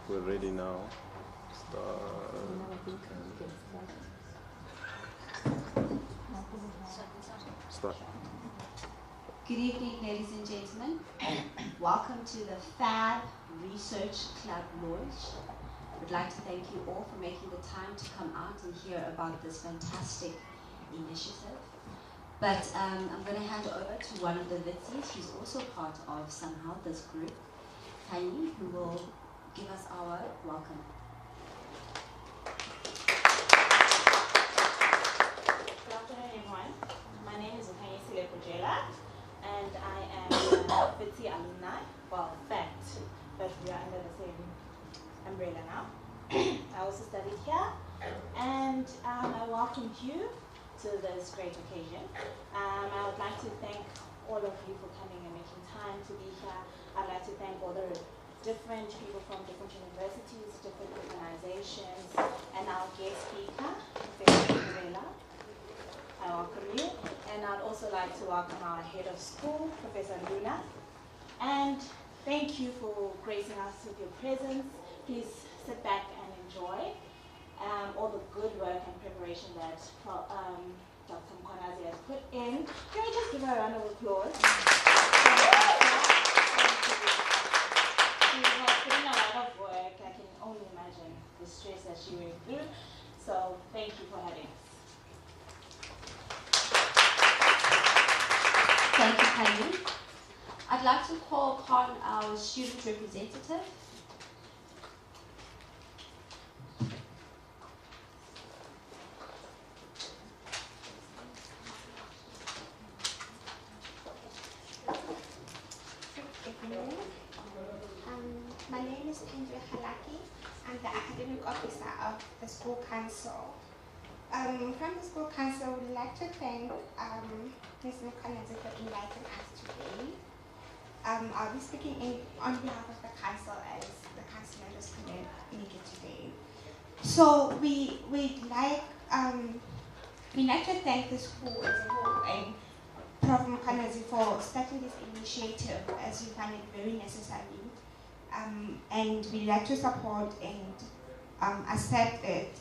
we're ready now. Start. Good evening, ladies and gentlemen. Welcome to the FAB Research Club launch. I'd like to thank you all for making the time to come out and hear about this fantastic initiative. But I'm going to hand over to one of the Vitsies, who's also part of somehow this group, Tani, who will give us our welcome. Good afternoon, everyone. My name is Tani Silepojela, and I am a Vitsi alumni. Well, fact, but we are under the same umbrella now. I also studied here, and I welcome you to this great occasion. I would like to thank all of you for coming and making time to be here. I'd like to thank all the different people from different universities, different organizations, and our guest speaker, Professor Murela. I welcome you. And I'd also like to welcome our head of school, Professor Luna. And thank you for gracing us with your presence. Please sit back and enjoy all the good work and preparation that Dr. Mkhwanazi has put in. Can we just give her a round of applause? She has put in a lot of work. I can only imagine the stress that she went through. So thank you for having us. Thank you, Tani. I'd like to call upon our student representative. My name is Pendra Halaki. I'm the academic officer of the school council. From the school council, we'd like to thank Ms. Mkhwanazi for inviting us today. I'll be speaking on behalf of the council as the council members couldn't make it today. So we'd like to thank the school as a whole and Prof. Mkhwanazi for starting this initiative, as we find it very necessary. And we'd like to support and accept it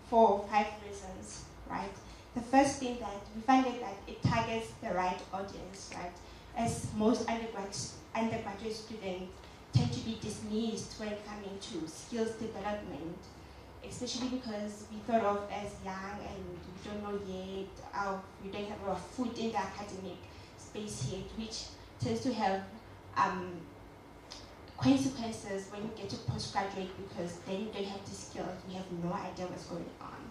for 5 reasons, right? The first thing that we find it that it targets the right audience, right? As most undergraduate students tend to be dismissed when coming to skills development, especially because we thought of as young and we don't know yet, we don't have our foot in the academic space yet, which tends to have consequences when you get to postgraduate, because then you don't have the skills, we have no idea what's going on,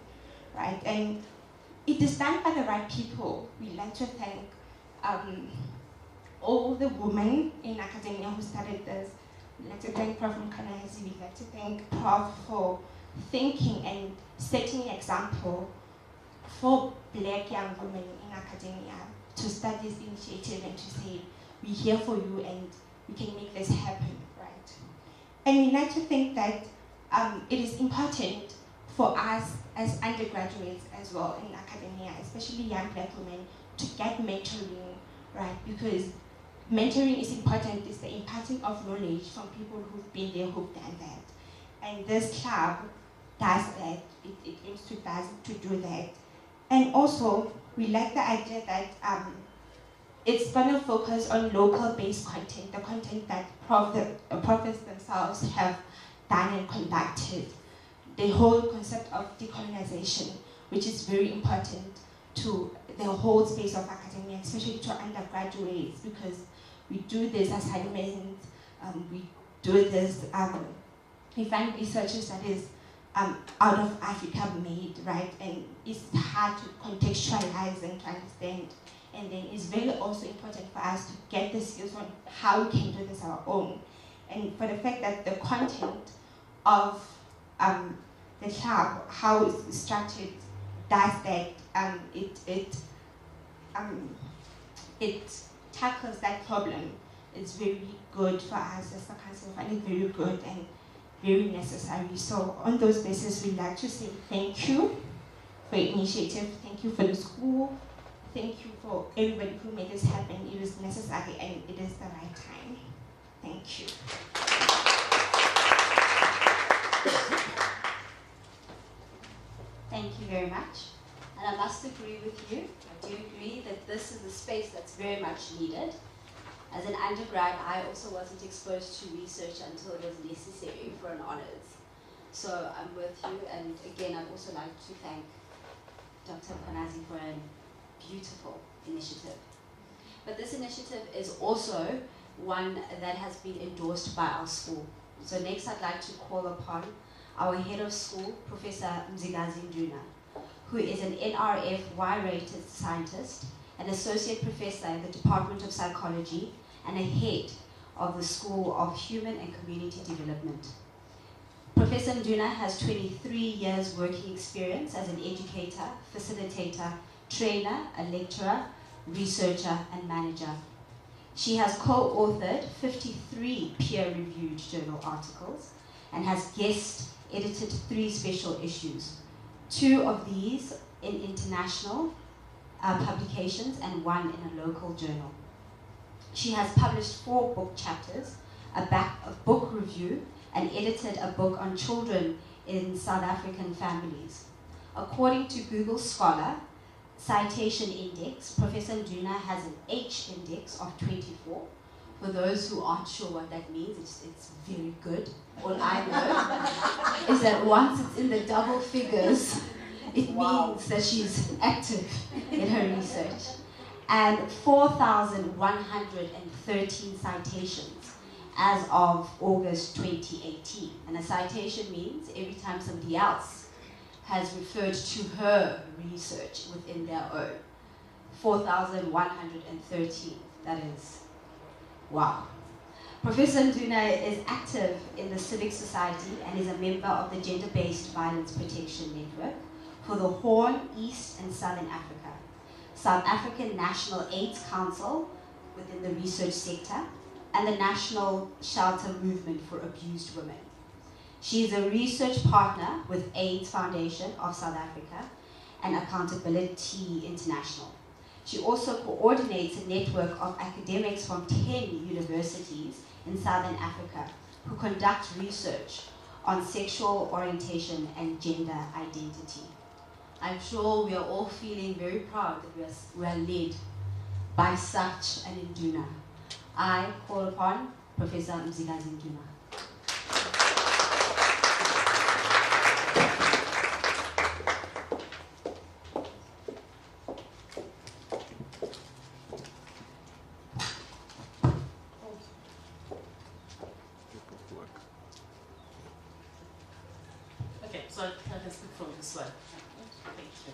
right? And it is done by the right people. We'd like to thank all the women in academia who started this. We'd like to thank Prof. Mkhwanazi. We'd like to thank Prof for thinking and setting an example for Black young women in academia to start this initiative and to say, we're here for you and we can make this happen, right? And we like to think that it is important for us as undergraduates as well in academia, especially young Black women, to get mentoring, right? Because mentoring is important. It's the imparting of knowledge from people who've been there, who've done that. And this club does that. It aims to do that. And also, we like the idea that it's going to focus on local-based content, the content that professors themselves have done and conducted. The whole concept of decolonization, which is very important to the whole space of academia, especially to undergraduates, because we do this assignments, we do this, we find researchers that is out of Africa made, right? And it's hard to contextualize and to understand. And then it's very also important for us to get the skills on how we can do this our own. And for the fact that the content of the club, how it's structured, does that, it tackles that problem. It's very good for us as the council. I find it very good and very necessary. So on those bases, we'd like to say thank you for your initiative. Thank you for the school. Thank you for everybody who made this happen. It was necessary and it is the right time. Thank you. Thank you very much. And I must agree with you. I do agree that this is a space that's very much needed. As an undergrad, I also wasn't exposed to research until it was necessary for an honors. So I'm with you, and again, I'd also like to thank Dr. Mkhwanazi for a beautiful initiative. But this initiative is also one that has been endorsed by our school. So next I'd like to call upon our head of school, Professor Mzigazi Nduna, who is an NRF Y-rated scientist, an associate professor in the Department of Psychology, and a head of the School of Human and Community Development. Professor Nduna has 23 years working experience as an educator, facilitator, trainer, a lecturer, researcher, and manager. She has co-authored 53 peer-reviewed journal articles and has guest edited 3 special issues, 2 of these in international publications and 1 in a local journal. She has published 4 book chapters, a book review, and edited a book on children in South African families. According to Google Scholar Citation Index, Professor Nduna has an H index of 24. For those who aren't sure what that means, it's very good. All I know is that once it's in the double figures, it means that she's active in her research. And 4,113 citations as of August 2018. And a citation means every time somebody else has referred to her research within their own. 4,113, that is, wow. Professor Nduna is active in the civic society and is a member of the Gender-Based Violence Protection Network for the Horn, East and Southern Africa, South African National AIDS Council within the research sector, and the National Shelter Movement for Abused Women. She is a research partner with AIDS Foundation of South Africa and Accountability International. She also coordinates a network of academics from 10 universities in Southern Africa who conduct research on sexual orientation and gender identity. I'm sure we are all feeling very proud that we are led by such an Nduna. I call upon Professor Mzigazi Nduna. Okay, so I can speak from this one. Thank you.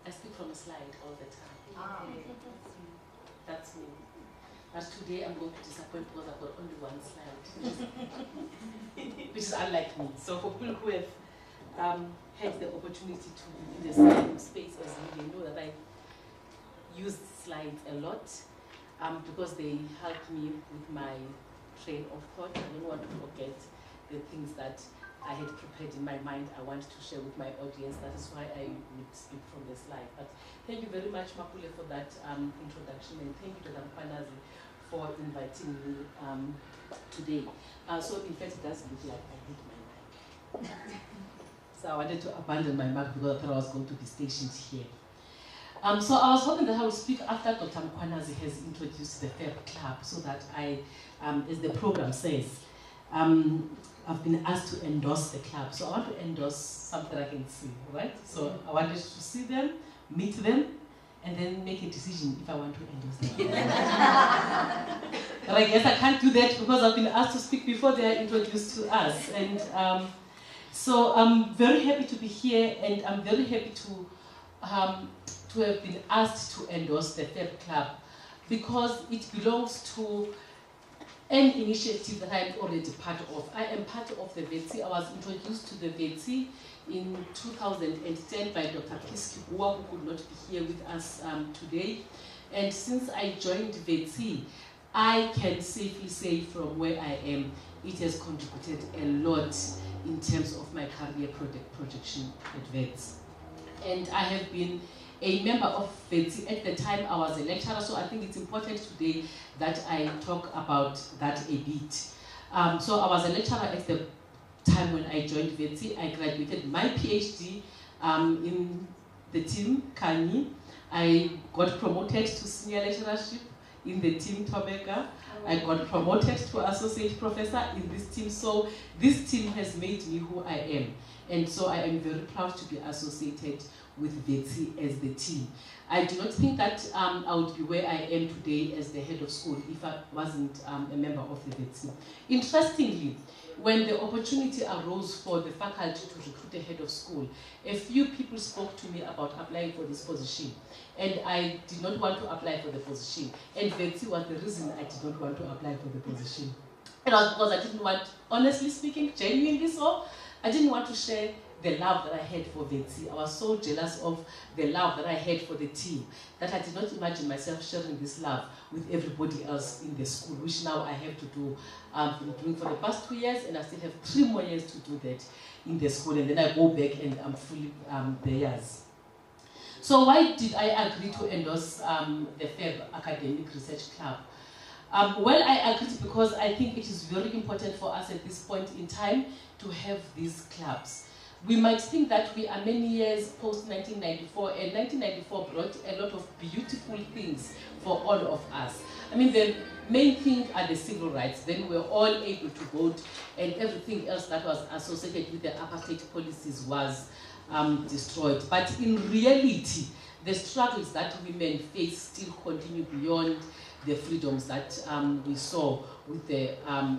I speak from a slide all the time. That's me. But today I'm going to disappoint because I've got only one slide, which is unlike me. So for people who have had the opportunity to be in the same space as me, they know that I use slides a lot because they help me with my train of thought. I don't want to forget the things that I had prepared in my mind I want to share with my audience. That is why I would speak from the slide. But thank you very much, Mapule, for that introduction, and thank you to Dr. Mkhwanazi for inviting me today. So in fact, it does look like I hit my mic. So I wanted to abandon my mic because I thought I was going to be stationed here. So I was hoping that I would speak after Dr. Mkhwanazi has introduced the FAB Club, so that I, as the program says, I've been asked to endorse the club. So I want to endorse something I can see, right? So I wanted to see them, meet them, and then make a decision if I want to endorse them. But I guess I can't do that because I've been asked to speak before they are introduced to us. And so I'm very happy to be here, and I'm very happy to have been asked to endorse the FAB Club because it belongs to an initiative that I'm already part of. I am part of the VETSI. I was introduced to the VETSI in 2010 by Dr. Kiski, who could not be here with us today. And since I joined VETSI, I can safely say from where I am, it has contributed a lot in terms of my career projection at VETS. and I have been a member of FAB. At the time I was a lecturer, so I think it's important today that I talk about that a bit. So I was a lecturer at the time when I joined FAB. I graduated my PhD in the team Kani. I got promoted to senior lecturership in the team Tobeka. I got promoted to associate professor in this team. So this team has made me who I am. And so I am very proud to be associated with VETSI as the team. I do not think that I would be where I am today as the head of school if I wasn't a member of the VETSI. Interestingly, when the opportunity arose for the faculty to recruit a head of school, a few people spoke to me about applying for this position. And I did not want to apply for the position. And VETSI was the reason I did not want to apply for the position. It was because I didn't want, honestly speaking, genuinely so, I didn't want to share the love that I had for VETSI. I was so jealous of the love that I had for the team that I did not imagine myself sharing this love with everybody else in the school, which now I have to do. I've been doing for the past 2 years, and I still have 3 more years to do that in the school, and then I go back and I'm fully theirs. So why did I agree to endorse the FAB Academic Research Club? Well, I agreed because I think it is very important for us at this point in time to have these clubs. We might think that we are many years post-1994, and 1994 brought a lot of beautiful things for all of us. I mean, the main thing are the civil rights. Then we were all able to vote, and everything else that was associated with the apartheid policies was destroyed. But in reality, the struggles that women face still continue beyond the freedoms that we saw with the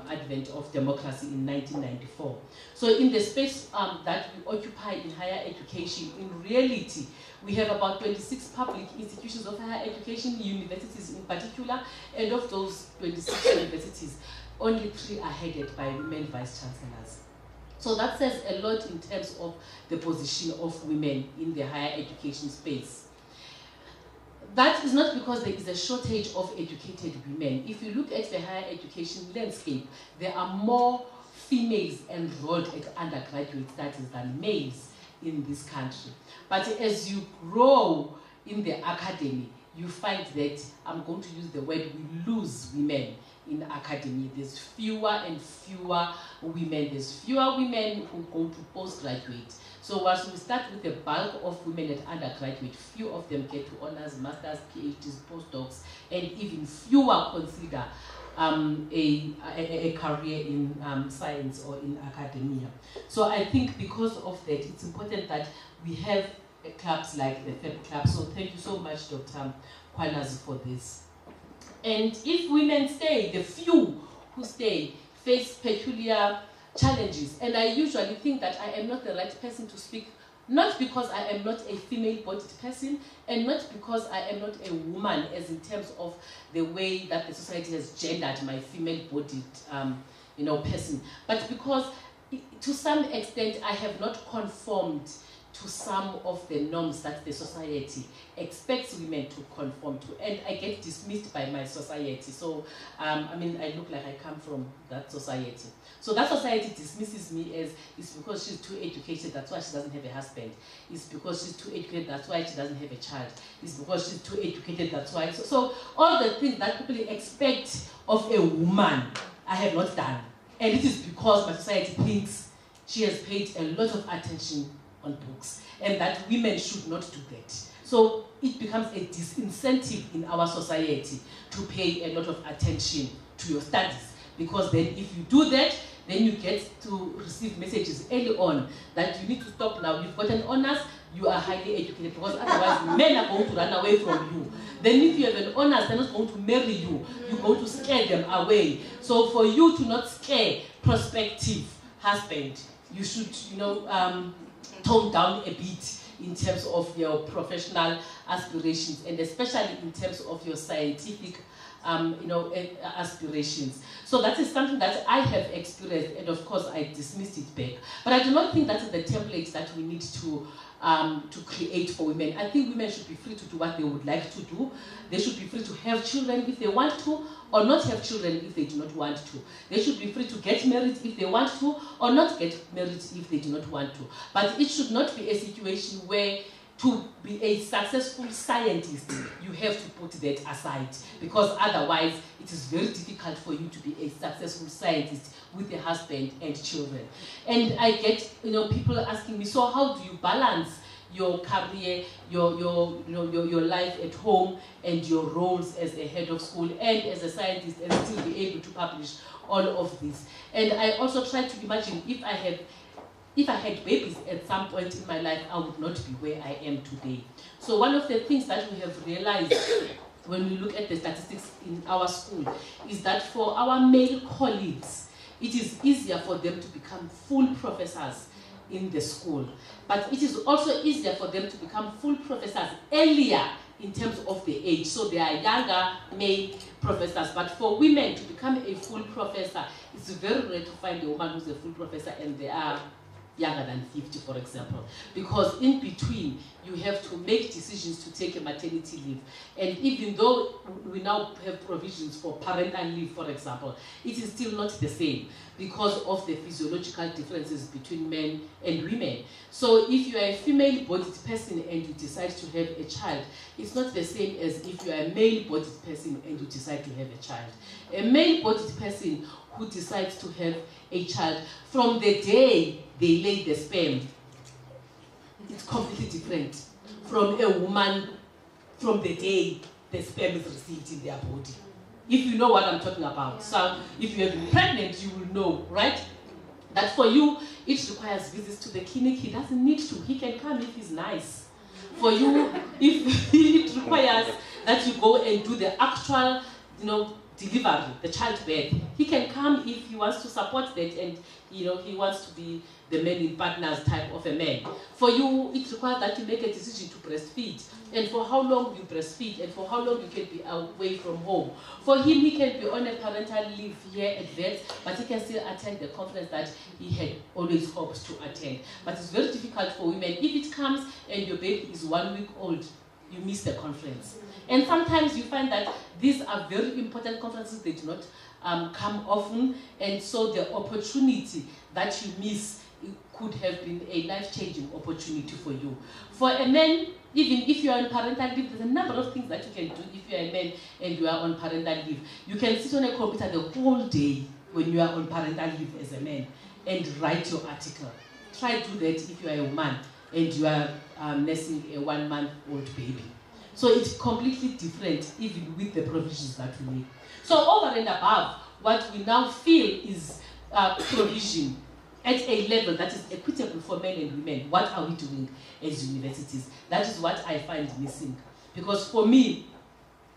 advent of democracy in 1994. So in the space that we occupy in higher education, in reality, we have about 26 public institutions of higher education, universities in particular, and of those 26 universities, only 3 are headed by women vice-chancellors. So that says a lot in terms of the position of women in the higher education space. That is not because there is a shortage of educated women. If you look at the higher education landscape, there are more females enrolled at undergraduate studies than males in this country. But as you grow in the academy, you find that, I'm going to use the word, we lose women in academy. There's fewer and fewer women. There's fewer women who go to postgraduate. So once we start with the bulk of women at undergraduate, few of them get to honors, masters, PhDs, postdocs, and even fewer consider a career in science or in academia. So I think because of that, it's important that we have clubs like the FAB Club. So thank you so much, Dr. Kwanazi, for this. And if women stay, the few who stay face peculiar challenges. And I usually think that I am not the right person to speak, not because I am not a female-bodied person, and not because I am not a woman, as in terms of the way that the society has gendered my female-bodied person, but because to some extent I have not conformed to some of the norms that the society expects women to conform to, and I get dismissed by my society. So, I mean, I look like I come from that society. So that society dismisses me as, it's because she's too educated, that's why she doesn't have a husband. It's because she's too educated, that's why she doesn't have a child. It's because she's too educated, that's why. So all the things that people expect of a woman, I have not done. And it is because my society thinks she has paid a lot of attention on books, and that women should not do that. So it becomes a disincentive in our society to pay a lot of attention to your studies, because then if you do that, then you get to receive messages early on that you need to stop now. You've got an honors, you are highly educated, because otherwise men are going to run away from you. Then if you have an honors, they're not going to marry you. You're going to scare them away. So for you to not scare prospective husband, you should, tone down a bit in terms of your professional aspirations, and especially in terms of your scientific aspirations. So that is something that I have experienced, and of course I dismissed it back. But I do not think that's the template that we need to create for women. I think women should be free to do what they would like to do. They should be free to have children if they want to, or not have children if they do not want to. They should be free to get married if they want to, or not get married if they do not want to. But it should not be a situation where to be a successful scientist, you have to put that aside, because otherwise it is very difficult for you to be a successful scientist with a husband and children. And I get, people asking me, so how do you balance your career, your life at home, and your roles as a head of school and as a scientist, and still be able to publish all of this? And I also try to imagine if I had babies at some point in my life, I would not be where I am today. So one of the things that we have realized when we look at the statistics in our school is that for our male colleagues, it is easier for them to become full professors in the school. But it is also easier for them to become full professors earlier in terms of the age. So they are younger male professors. But for women to become a full professor, it's very rare to find a woman who's a full professor and they are younger than 50, for example. Because in between, you have to make decisions to take a maternity leave. And even though we now have provisions for parental leave, for example, it is still not the same because of the physiological differences between men and women. So if you are a female-bodied person and you decide to have a child, it's not the same as if you are a male-bodied person and you decide to have a child. A male-bodied person who decides to have a child, from the day they lay the sperm, it's completely different from a woman from the day the sperm is received in their body. If you know what I'm talking about. So if you have been pregnant, you will know, right? That for you, it requires visits to the clinic. He doesn't need to. He can come if he's nice. For you, if it requires that you go and do the actual, delivery, the childbirth, he can come if he wants to support that and he wants to be the man in partners type of a man. For you, it requires that you make a decision to breastfeed, and for how long you breastfeed, and for how long you can be away from home. For him, he can be on a parental leave here at VET, but he can still attend the conference that he had always hoped to attend. But it's very difficult for women. If it comes and your baby is 1 week old, you miss the conference. And sometimes you find that these are very important conferences, they do not come often, and so the opportunity that you miss could have been a life-changing opportunity for you. For a man, even if you are on parental leave, there's a number of things that you can do if you are a man and you are on parental leave. You can sit on a computer the whole day when you are on parental leave as a man and write your article. Try to do that if you are a woman and you are nursing a 1-month-old baby. So it's completely different even with the provisions that we make. So over and above, what we now feel is provision at a level that is equitable for men and women. What are we doing as universities? That is what I find missing. Because for me,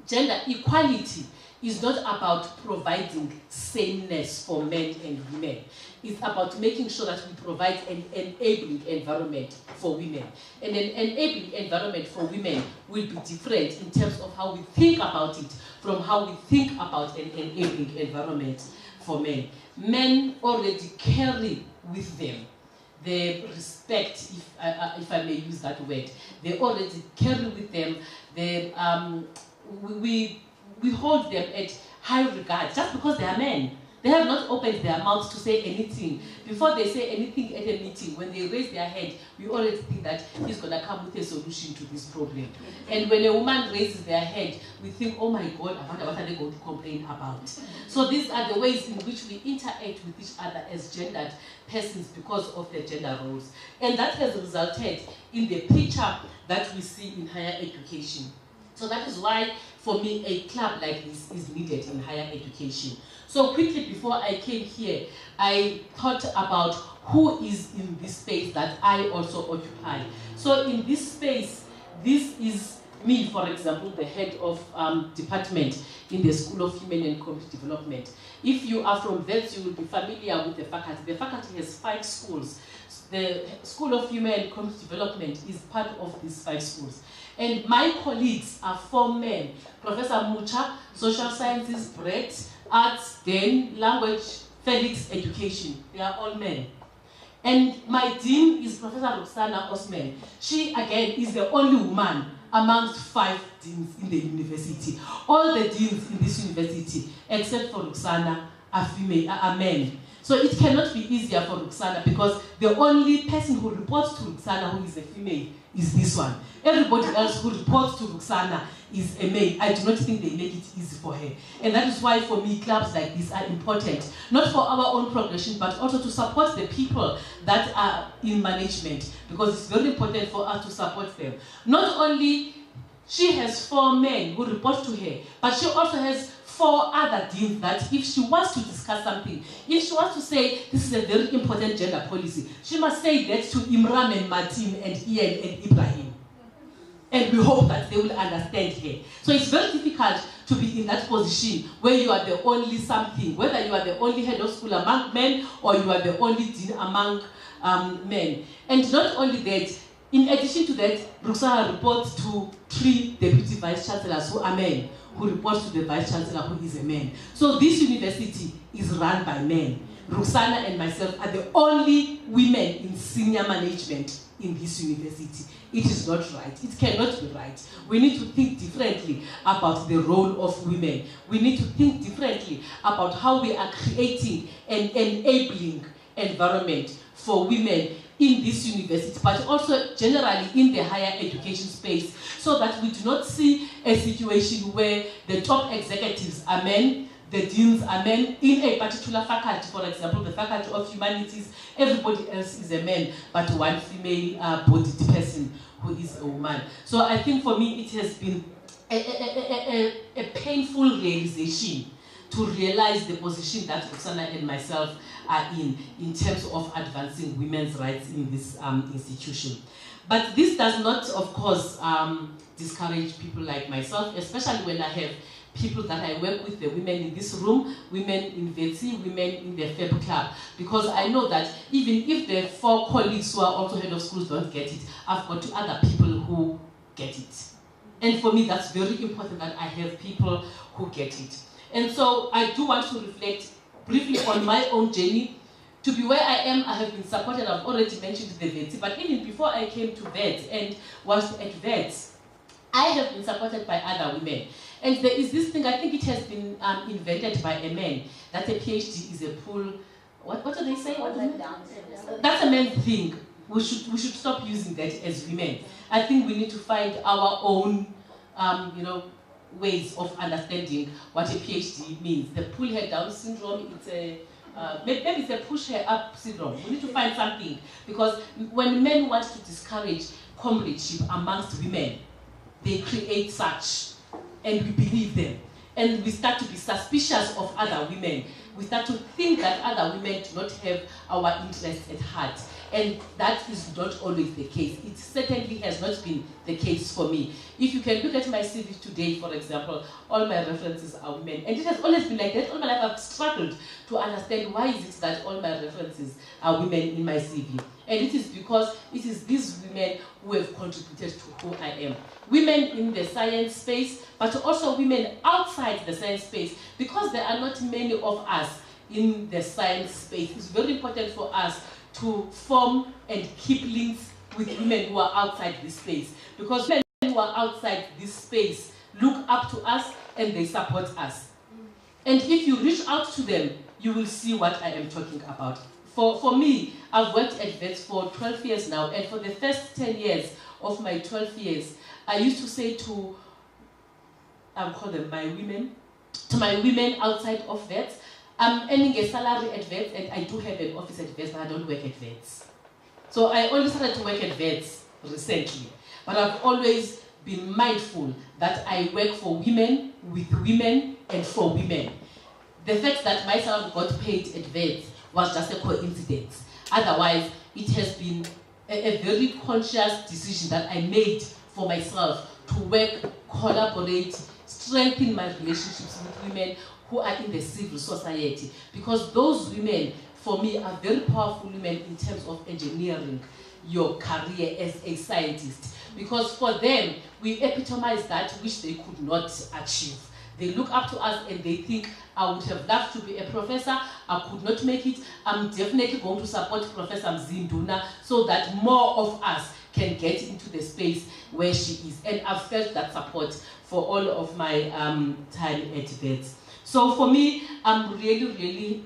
gender equality is not about providing sameness for men and women. It's about making sure that we provide an enabling environment for women. And an enabling environment for women will be different in terms of how we think about it from how we think about an enabling environment for men. Men already carry with them the respect, if I may use that word. They already carry with them we hold them at high regard just because they are men. They have not opened their mouths to say anything. Before they say anything at a meeting, when they raise their hand, we already think that he's going to come with a solution to this problem. And when a woman raises their hand, we think, oh my God, I wonder what are they going to complain about? So these are the ways in which we interact with each other as gendered persons because of their gender roles. And that has resulted in the picture that we see in higher education. So that is why, for me, a club like this is needed in higher education. So quickly, before I came here, I thought about who is in this space that I also occupy. So in this space, this is me, for example, the head of department in the School of Human and Community Development. If you are from VET, you will be familiar with the faculty. The faculty has 5 schools. The School of Human and Community Development is part of these 5 schools. And my colleagues are 4 men. Professor Mucha, Social Sciences, Brett, Arts, then Language, Felix, Education. They are all men. And my dean is Professor Roxana Osman. She, again, is the only woman amongst 5 deans in the university. All the deans in this university, except for Roxana, are men. So it cannot be easier for Ruxana because the only person who reports to Ruxana who is a female is this one. Everybody else who reports to Ruxana is a male. I do not think they make it easy for her. And that is why for me clubs like this are important, not for our own progression, but also to support the people that are in management, because it's very important for us to support them. Not only she has 4 men who report to her, but she also has 4 other deans that if she wants to discuss something, if she wants to say this is a very important gender policy, she must say that to Imran and Martin and Ian and Ibrahim. And we hope that they will understand her. So it's very difficult to be in that position where you are the only something, whether you are the only head of school among men or you are the only dean among men. And not only that, in addition to that, Ruxana reports to 3 deputy vice chancellors who are men, who reports to the vice chancellor who is a man. So this university is run by men. Ruxana and myself are the only women in senior management in this university. It is not right. It cannot be right. We need to think differently about the role of women. We need to think differently about how we are creating an enabling environment for women in this university, but also generally in the higher education space, so that we do not see a situation where the top executives are men, the deans are men in a particular faculty. For example, the Faculty of Humanities, everybody else is a man, but one female bodied person who is a woman. So I think for me it has been a painful realization to realize the position that Ruxana and myself are in terms of advancing women's rights in this institution. But this does not, of course, discourage people like myself, especially when I have people that I work with, the women in this room, women in VETSI, women in the FAB club, because I know that even if the 4 colleagues who are also head of schools don't get it, I've got 2 other people who get it. And for me, that's very important that I have people who get it. And so I do want to reflect briefly on my own journey. To be where I am, I have been supported. I've already mentioned the VETS, but even before I came to VETS and was at VETS, I have been supported by other women. And there is this thing, I think it has been invented by a man, that a PhD is a pool. What do they say? That's a man's thing. We should stop using that as women. I think we need to find our own, ways of understanding what a PhD means. The pull head down syndrome, it's a maybe it's a push her up syndrome. We need to find something, because when men want to discourage comradeship amongst women, they create such, and we believe them, and we start to be suspicious of other women. We start to think that other women do not have our interests at heart. And that is not always the case. It certainly has not been the case for me. If you can look at my CV today, for example, all my references are women. And it has always been like that. All my life I've struggled to understand why is it that all my references are women in my CV. And it is because it is these women who have contributed to who I am. Women in the science space, but also women outside the science space, because there are not many of us in the science space. It's very important for us to form and keep links with women who are outside this space. Because women who are outside this space look up to us and they support us. And if you reach out to them, you will see what I am talking about. For me, I've worked at VETS for 12 years now, and for the first 10 years of my 12 years, I used to say to, I'll call them my women, to my women outside of VETS, I'm earning a salary at VETS, and I do have an office at VETS, but I don't work at VETS. So I only started to work at VETS recently, but I've always been mindful that I work for women, with women, and for women. The fact that my salary got paid at VETS was just a coincidence. Otherwise, it has been a very conscious decision that I made for myself to work, collaborate, strengthen my relationships with women who are in the civil society. Because those women, for me, are very powerful women in terms of engineering your career as a scientist. Because for them, we epitomize that which they could not achieve. They look up to us and they think, I would have loved to be a professor, I could not make it, I'm definitely going to support Professor Mzinduna so that more of us can get into the space where she is. And I've felt that support for all of my time at VETS. So for me, I'm really, really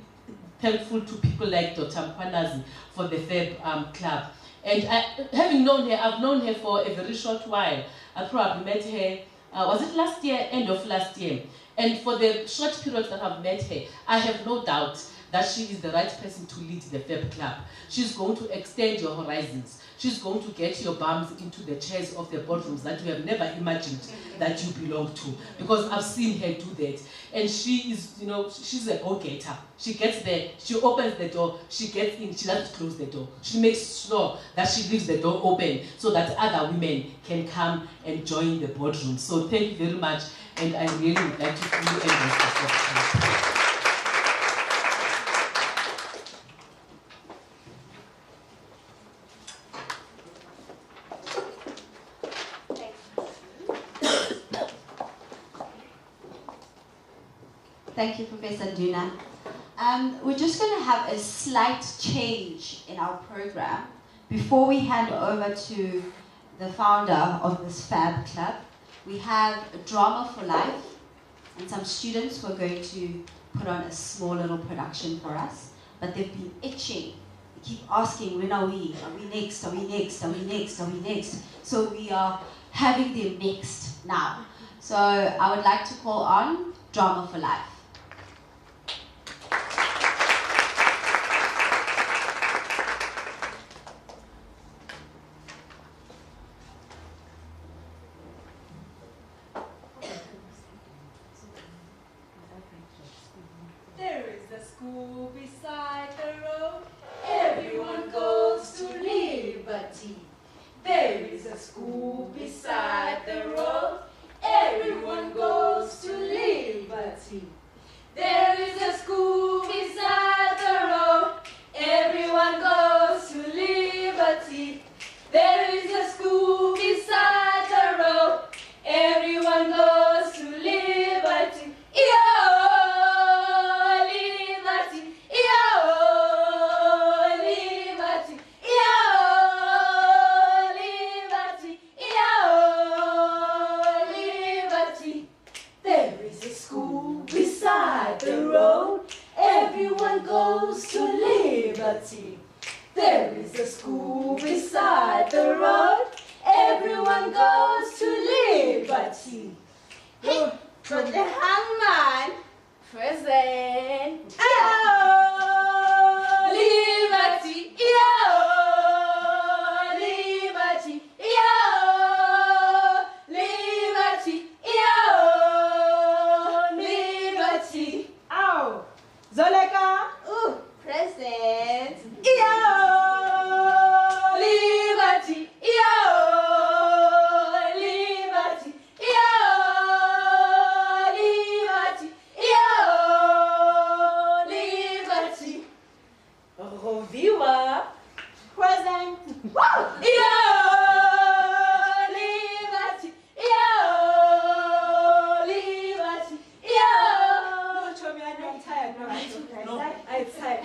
thankful to people like Dr. Mkwanazi for the FAB club. And having known her, I've known her for a very short while. I probably met her, was it last year, end of last year? And for the short period that I've met her, I have no doubt that she is the right person to lead the FAB club. She's going to extend your horizons. She's going to get your bums into the chairs of the boardrooms that you have never imagined that you belong to. Because I've seen her do that. And she is, you know, she's a go-getter. She gets there, she opens the door, she gets in, she doesn't close the door. She makes sure that she leaves the door open so that other women can come and join the boardroom. So thank you very much, and I really would like to see you endorse the FAB club. Thank you, Professor Duna. We're just going to have a slight change in our program before we hand over to the founder of this FAB club. We have a drama for life and some students who are going to put on a small little production for us, but they've been itching. They keep asking, when are we? Are we next? Are we next? Are we next? Are we next? So we are having them next now. So I would like to call on Drama for Life. There is a school beside the road. Everyone goes to liberty. There is a school beside the road. Everyone goes to liberty. There is a school beside the road. Everyone goes to liberty. There is a school beside the road. Everyone goes to liberty. Everyone goes to liberty. There is a school beside the road. Everyone goes to liberty. Hey, for the hangman, present. Liberty, liberty, liberty, liberty. Ow. Zoleka, present. Liberty, liberty, liberty, liberty. Roviwa, present. Liberty, liberty, don't show me I'm tired. No, I'm tired.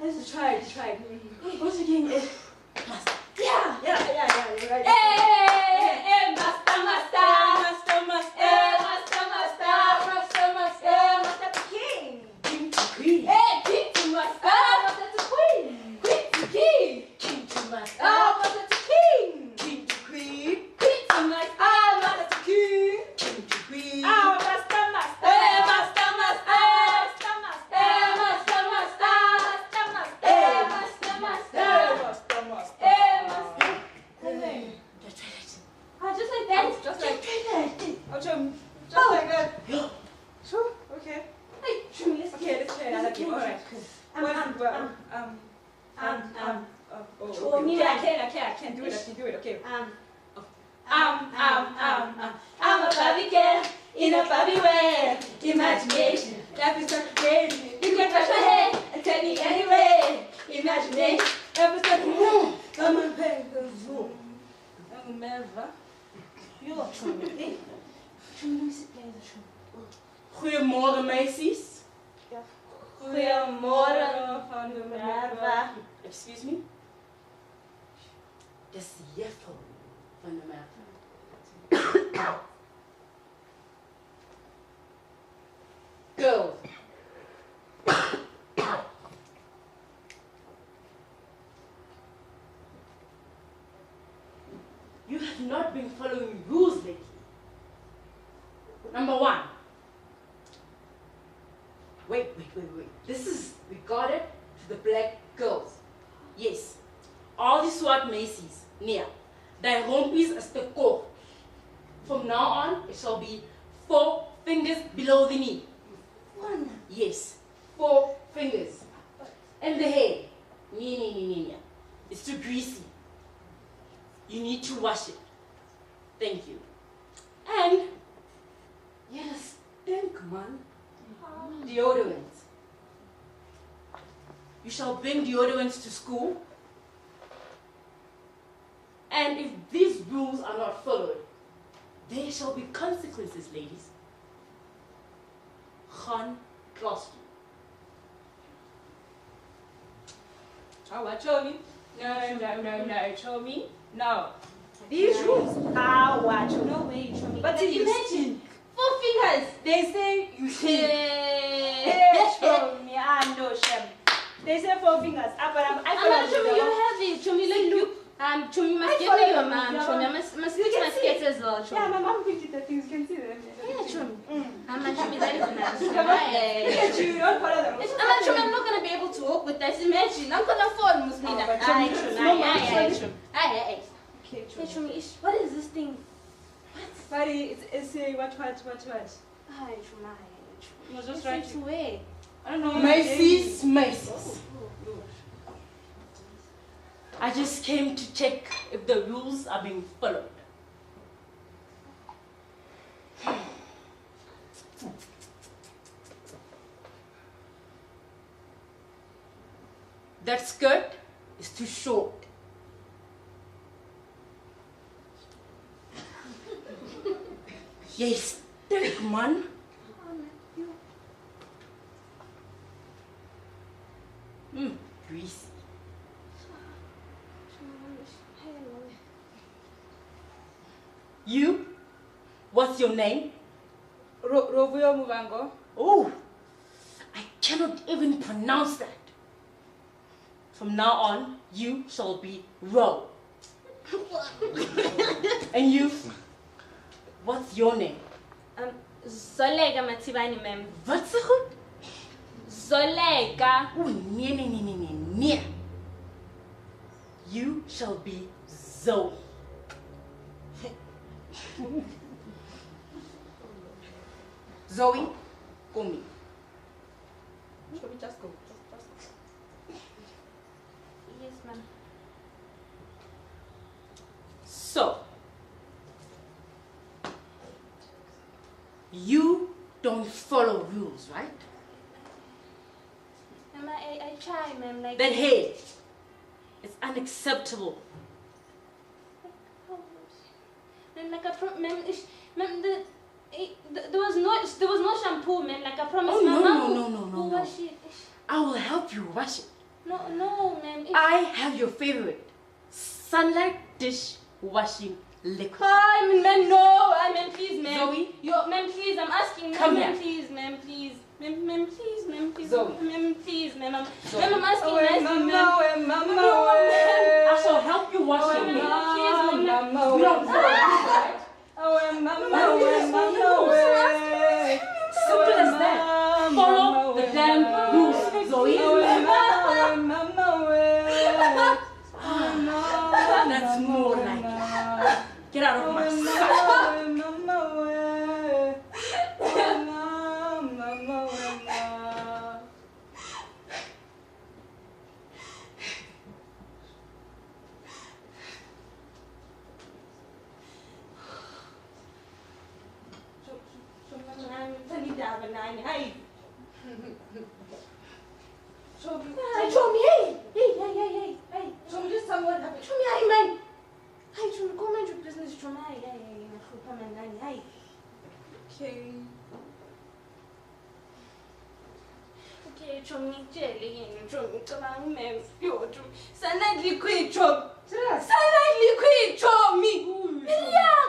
Let's try it. What's again? Yeah, you're right. Hey, master to king. King to queen. Hey, king to master. Master to queen. Queen to king. King to master. Master to king. King to queen. Queen to master. Master to king. King to queen. Master. Hey, master. Just like that. Sure. Okay. Okay, let's try another game. All right. I can't do it. Okay. I'm a Barbie girl in a Barbie way. Imagination, life is not great. You can touch my head and tell me anyway. Imagination, life is not great. Come on, baby, go. I'm never. You're trying. Goedemorgen, meisjes. Goedemorgen van de Merwe. Excuse me? Dat is de juffrouw van de Merwe. Girl. you have not been following rules lately. Number 1. Wait. This is regarded to the black girls. Yes. All the swart Macy's, near. Thy rompies is the core. From now on, it shall be 4 fingers below the knee. 1. Yes, 4 fingers. And the hair, it's too greasy. You need to wash it. Thank you. And, yes, stink, man. Deodorant. You shall bring deodorants to school. And if these rules are not followed, there shall be consequences, ladies. Gaan klas toe. Oh, what, show me? No, show me. No. These rules are what? No way, show me. But imagine, 4 fingers. they say you should. Hey. Show me, I know, Shem. They say 4 fingers. But I feel like Show me, you have it. Show me, like, look. Show me, must get your mom. Show me, I must get my skates as well. Show yeah, me. my mom picked it, the things, you can see them. Yeah, show me. Show me that is nice. Look at you, don't follow them. I'm not gonna be able to walk with that. Imagine, I'm gonna fall, Muslina. Okay, Show me, what is this thing? Buddy, it's a what? No, just right. To wear. I don't know. Macy's. I just came to check if the rules are being followed. That skirt is too short. Yes, stink, man. Greasy. You? What's your name? Rovuyo Muvango. Oh, I cannot even pronounce that. From now on, you shall be Ro. And you? What's your name? Zolega Matibani, ma'am. What's it called? Zolega. Oh, nee. You shall be Zoe. Zoe, come me. Shall we just go? Yes, ma'am. So, you don't follow rules, right? Ma'am, I try, ma'am. Like. Then hey, it's unacceptable. Ma'am, like ma'am, there was no shampoo, man. Like I promised. Oh, my no, mom no. will wash it. I will help you wash it. No, ma'am. I have your favorite sunlight dish washing liquid. Hi, ma'am. No, ma'am, please, ma'am. Zoe? Ma'am, please. I'm asking. Come ma'am, here. please, ma'am, please. Ma'am, please, ma'am, please. Zoe. Ma'am, please, ma'am. Zoe. Ma'am, I'm asking nicely, ma'am. I shall help you wash your Ma'am, hair. please, ma'am. We don't follow rules, right? Simple as that. Follow the damn rules, Zoe. That's more like it. Get out of my sight. Show me, hey. Show me just tell me what happened. Show me, hey, man. Hey, show me, come and do business. Show me, hey. Come and hey. Okay. Okay, show me, jelly, show me, come on, man. Yo, show me. Sunlight liquid, show. Sunlight liquid, show me. Yeah,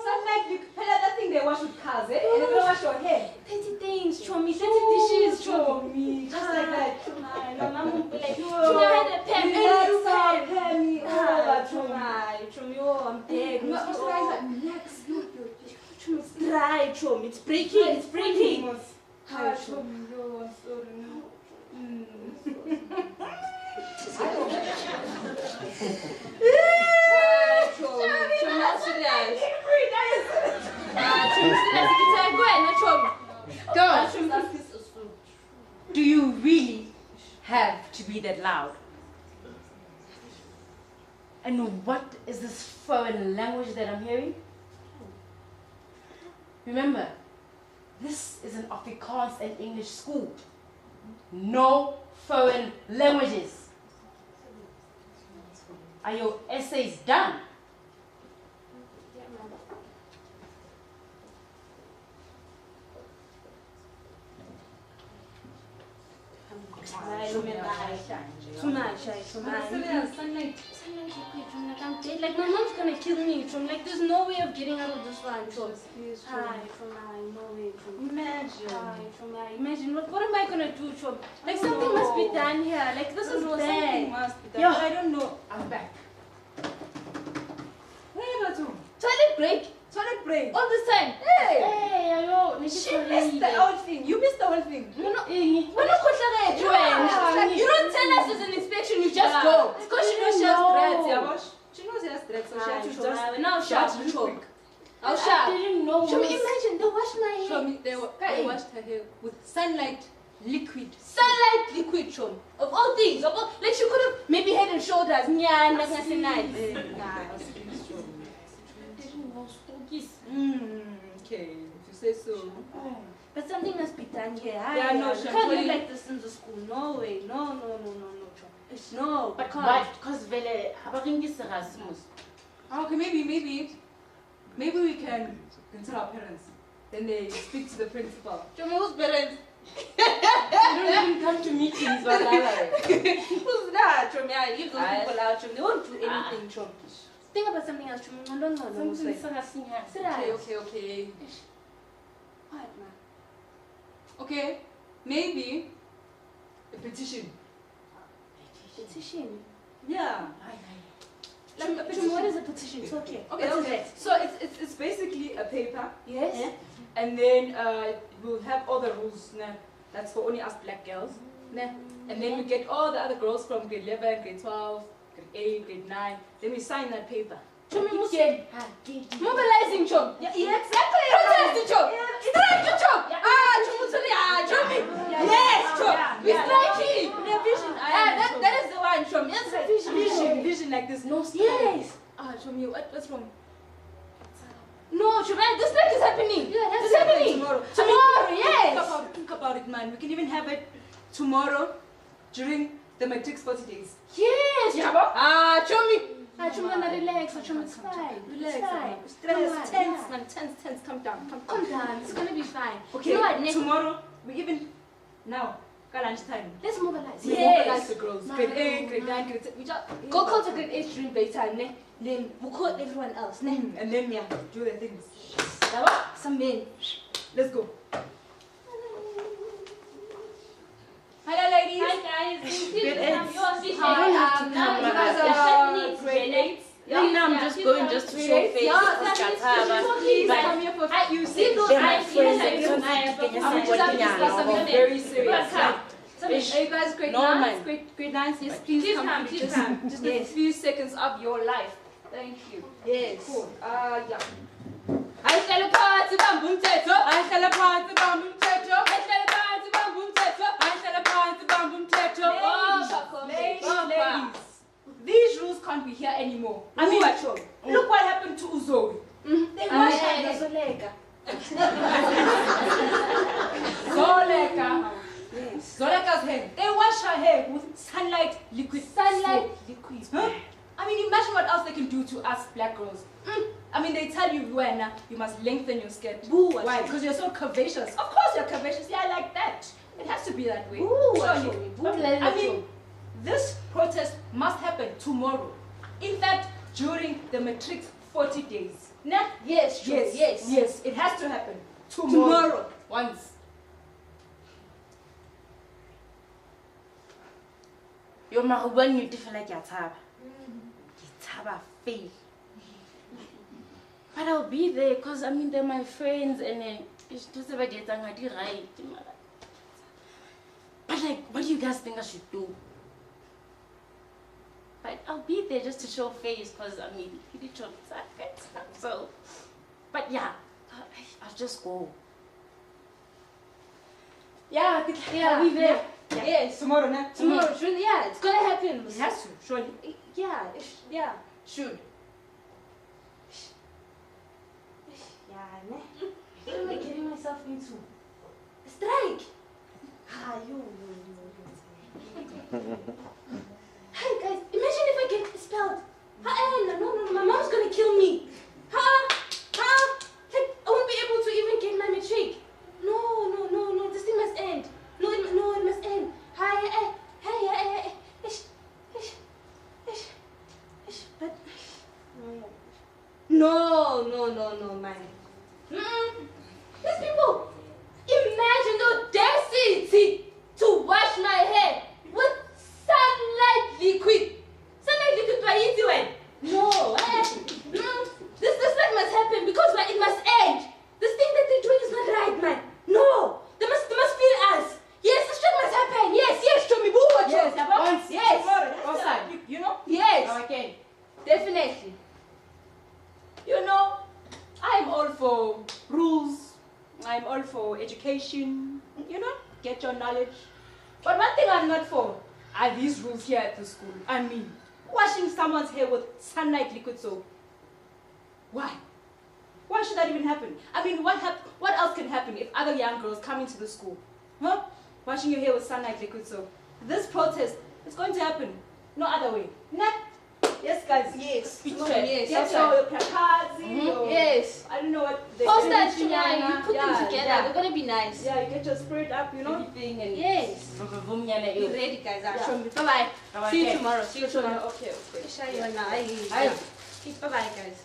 Sunlight liquid. That thing they wash with cars, eh? And they wash your hair. 30 things, show me, 30 dishes, show me. Just like that. My mom will be like, show me, I had a pen. Penny. Show me, oh, I'm dead. Relax. It's dry, Chom. It's breaking. It's breaking. Hi, Chom. Yo, sorry. Do you really have to be that loud? And what is this foreign language that I'm hearing? Remember, this is an Afrikaans and English school. No foreign languages. Are your essays done? Like my mom's gonna kill me, Chom. Like there's no way of getting out of this one, Chom. Hi, no way, Chom. Imagine. Hi, Chom. Imagine. What am I gonna do, Chom? Like something must be done here. Like this is bad. Something must be done. Yeah. But I don't know. I'm back. Hey, Batu. Toilet break. Toilet break. All this time. Hey. Hey, hello. She missed the whole thing. You missed the whole thing. We're not you don't tell us there's an inspection, you just go. Because she knows she has threats, yeah. She knows she has threats, so she has to just now shut real quick. I'll shut. I didn't know. Show me, imagine they wash my hair. Show me, they washed her hair with sunlight liquid. Sunlight liquid, Chom. Of all things, like she could have maybe head and shoulders. Yeah, that's not nice. Okay, if you say so. But something must be done here. Yeah, no, you can't live like this in the school. No way. No, Chom. No, But can't. why? Because vele abaringisa Erasmus. Okay, maybe we can tell our parents. Then they speak to the principal. Chom, who's parents? You don't even come to meetings, but Who's that, Chom? Yeah, leave those people out, Chom. They won't do anything, Chom. Think about something else, Chom. No. Okay. What, man? Okay, maybe a petition. Petition? Yeah. Like a petition. What is a petition? It's okay. Okay. So it's basically a paper. Yes. Yeah? And then we'll have all the rules. Nah, that's for only us black girls. Nah. And then we get all the other girls from grade 11, grade 12, grade 8, grade 9. Then we sign that paper. Mobilizing, Chom. Yeah, exactly. Protesting, Chom. Striking, Chom. Chom. Yes, Chom. We're striking. That is the one, Chom. Yes, Vision like this. No strike. yes. Chom, what's wrong? No, Chom, the strike is happening. Yeah, that's it's happening. Tomorrow, yes. Think about it, man. We can even have it tomorrow during the matrix 40 days. Yes, Yeah. Chom. Chom, relax. Chom, it's fine. Relax. It's fine. Stress, tense, man. Tense. Calm down. Calm down. It's gonna be fine. Okay, You know what, next tomorrow, we even, now, lunchtime. let's mobilize. We mobilize the girls. Grade 8, grade 9, grade 10. We just Go call to grade 8 during bedtime, ne? Then we'll call everyone else, ne? and then do the things. Some men. Let's go. Hi, ladies. Hi guys. Grade 8. Now You you guys are are grade 8. Now I'm just going just to show face. Please come here for a few seconds. I'm I'm just something very serious. Are you guys grade 9? Grade 9, yes, please come. Just a few seconds of your life. Thank you. Yes. Cool. Yeah. Ayihlala phansi bamba umthetho. Ayihlala phansi bamba umthetho. Ayihlala phansi bamba umthetho. Ayihlala phansi bamba umthetho. Ladies, these rules can't be here anymore. I mean, look what happened to Uzoe. They washed her hair. Zoleka's hair. They wash her hair with sunlight liquid. liquid. Huh? I mean, imagine what else they can do to us black girls. I mean, they tell you when you must lengthen your skirt. Why? Because you're so curvaceous. Of course you're curvaceous. Yeah, like that. It has to be that way. Surely. I mean, this protest must happen tomorrow. In fact, during the matrix 40 days. Nah? Yes. Yes, it has to happen. Tomorrow. Once. Yo, when you different like your tab. Your tab fail. But I'll be there because I mean they're my friends and it's just about getting right. But like, what do you guys think I should do? But I'll be there just to show face because I mean, you did your so. But yeah, I'll just go. Yeah, I'll be there. Yeah. Yes, tomorrow night. Tomorrow, surely, yeah, it's gonna happen. It has to, surely. Yeah, yeah. Should. Yeah, ne? What am I getting myself into? A strike! Ah, you. Hey guys, imagine if I get expelled. No, my mom's gonna kill me. Like, I won't be able to even get my matric. No, this thing must end. No, it must end. But, no, man. These people, imagine the audacity to wash my hair with sunlight liquid. Sunlight liquid by easy way. No, this thing must happen because it must end. This thing that they're doing is not right, man. No, they must feel us. Yes, this thing must happen. Yes, show me boo. Yes, you know? Yes. Okay. Definitely. You know, I'm all for rules. I'm all for education. You know, get your knowledge. But one thing I'm not for are these rules here at the school. I mean, washing someone's hair with sunlight liquid soap. Why? Why should that even happen? I mean, what else can happen if other young girls come into the school? Huh? Washing your hair with sunlight liquid soap. This protest is going to happen. No other way. Nah. Yes, guys. Yes. Yes. Yes. Get your placards. Your, Yes. I don't know what they Posters tomorrow. You put them together. Yeah. They're gonna be nice. Yeah, you get your spirit up, you know. Everything and Yes. you're Be ready, guys. Yeah. Show me. Bye bye. See you Okay. tomorrow. See you tomorrow. Okay. Bye bye, guys.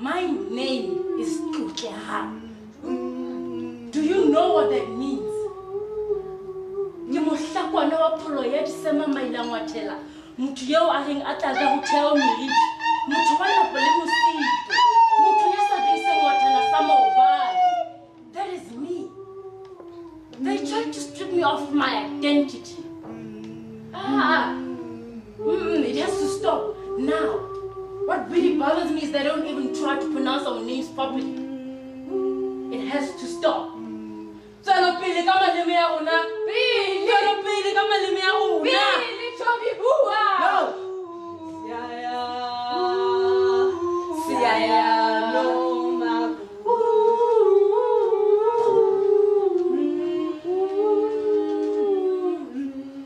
My name is Tutleha. Do you know what that means? Ke mohlakwana wa pholo ya disema mailang wa thela. Motho yeo a reng a tla go thea meriti. Motho wa nako le mosito. Motho ya sa diriseng wa thana sa mo identity. It has to stop now. What really bothers me is they don't even try to pronounce our names properly. It has to stop. Pili kama limi ya una. Pili kama limi ya una. Pili chobi bua. No. Siaya no ma.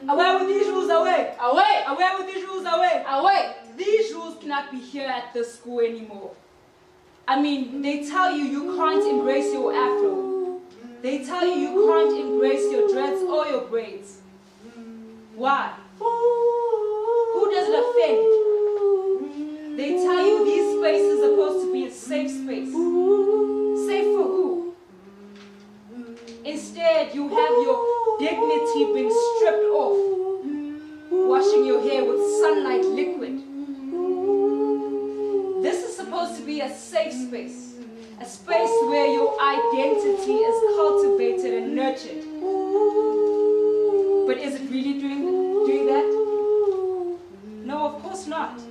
Away with these rules, away. Away. Away with these rules, away. Away. These rules cannot be here at the school anymore. I mean, they tell you you can't embrace your afro. They tell you you can't embrace your dreads or your braids. Why? Who does it offend? They tell you these spaces are supposed to be a safe space. Safe for who? Instead, you have your dignity being stripped off, washing your hair with sunlight liquid. This is supposed to be a safe space. A space where your identity is cultivated and nurtured. But is it really doing that? No, of course not.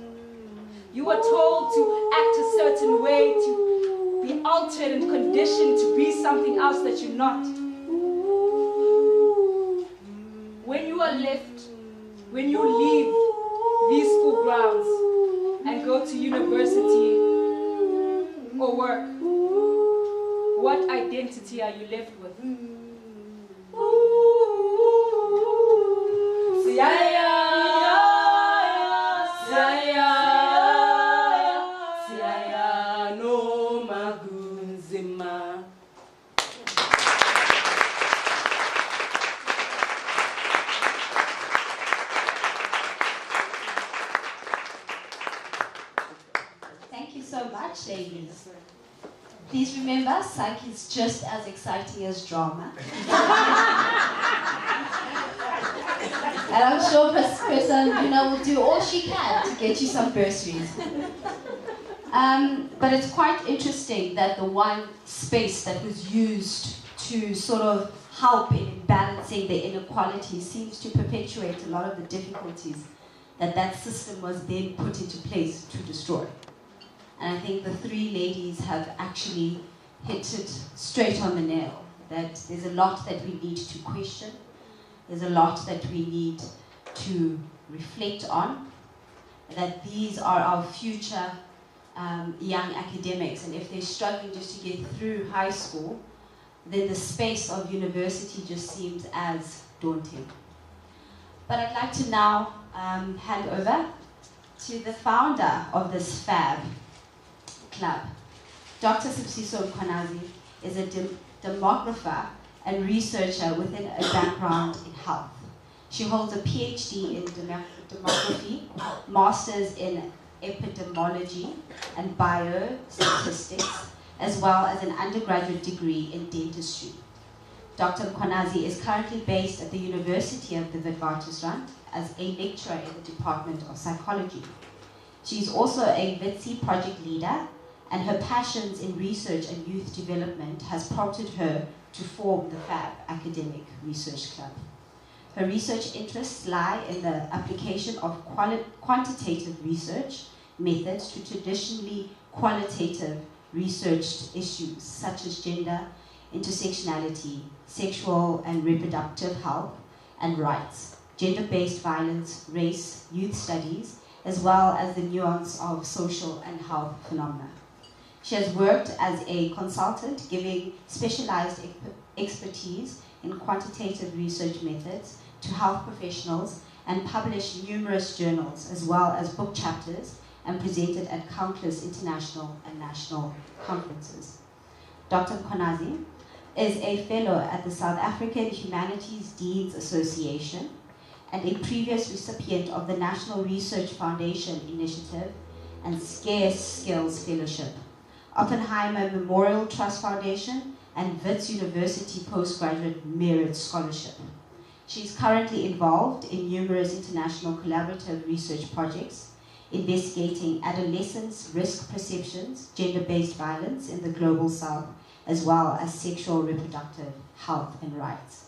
You are told to act a certain way, to be altered and conditioned to be something else that you're not. When you are left, when you leave these school grounds and go to university or work, what identity are you left with? Siaya, siaya, siaya no magunzima. Thank you so much, ladies. Please remember, psych is just as exciting as drama. And I'm sure Person will do all she can to get you some bursaries. But it's quite interesting that the one space that was used to sort of help in balancing the inequalities seems to perpetuate a lot of the difficulties that system was then put into place to destroy. And I think the three ladies have actually hit it straight on the nail, that there's a lot that we need to question, there's a lot that we need to reflect on, that these are our future young academics, and if they're struggling just to get through high school, then the space of university just seems as daunting. But I'd like to now hand over to the founder of this FAB club. Dr. Sibusiso Mkhwanazi is a demographer and researcher within a background in health. She holds a PhD in demography, master's in epidemiology and biostatistics, as well as an undergraduate degree in dentistry. Dr. Mkhwanazi is currently based at the University of the Witwatersrand as a lecturer in the Department of Psychology. She is also a WITSI project leader, and her passions in research and youth development has prompted her to form the FAB Academic Research Club. Her research interests lie in the application of quantitative research methods to traditionally qualitative researched issues such as gender, intersectionality, sexual and reproductive health and rights, gender-based violence, race, youth studies, as well as the nuance of social and health phenomena. She has worked as a consultant, giving specialized expertise in quantitative research methods to health professionals, and published numerous journals as well as book chapters, and presented at countless international and national conferences. Dr. Mkhwanazi is a fellow at the South African Humanities Deans Association and a previous recipient of the National Research Foundation Initiative and Scarce Skills Fellowship, Oppenheimer Memorial Trust Foundation, and Wits University Postgraduate Merit Scholarship. She is currently involved in numerous international collaborative research projects investigating adolescents' risk perceptions, gender-based violence in the Global South, as well as sexual reproductive health and rights.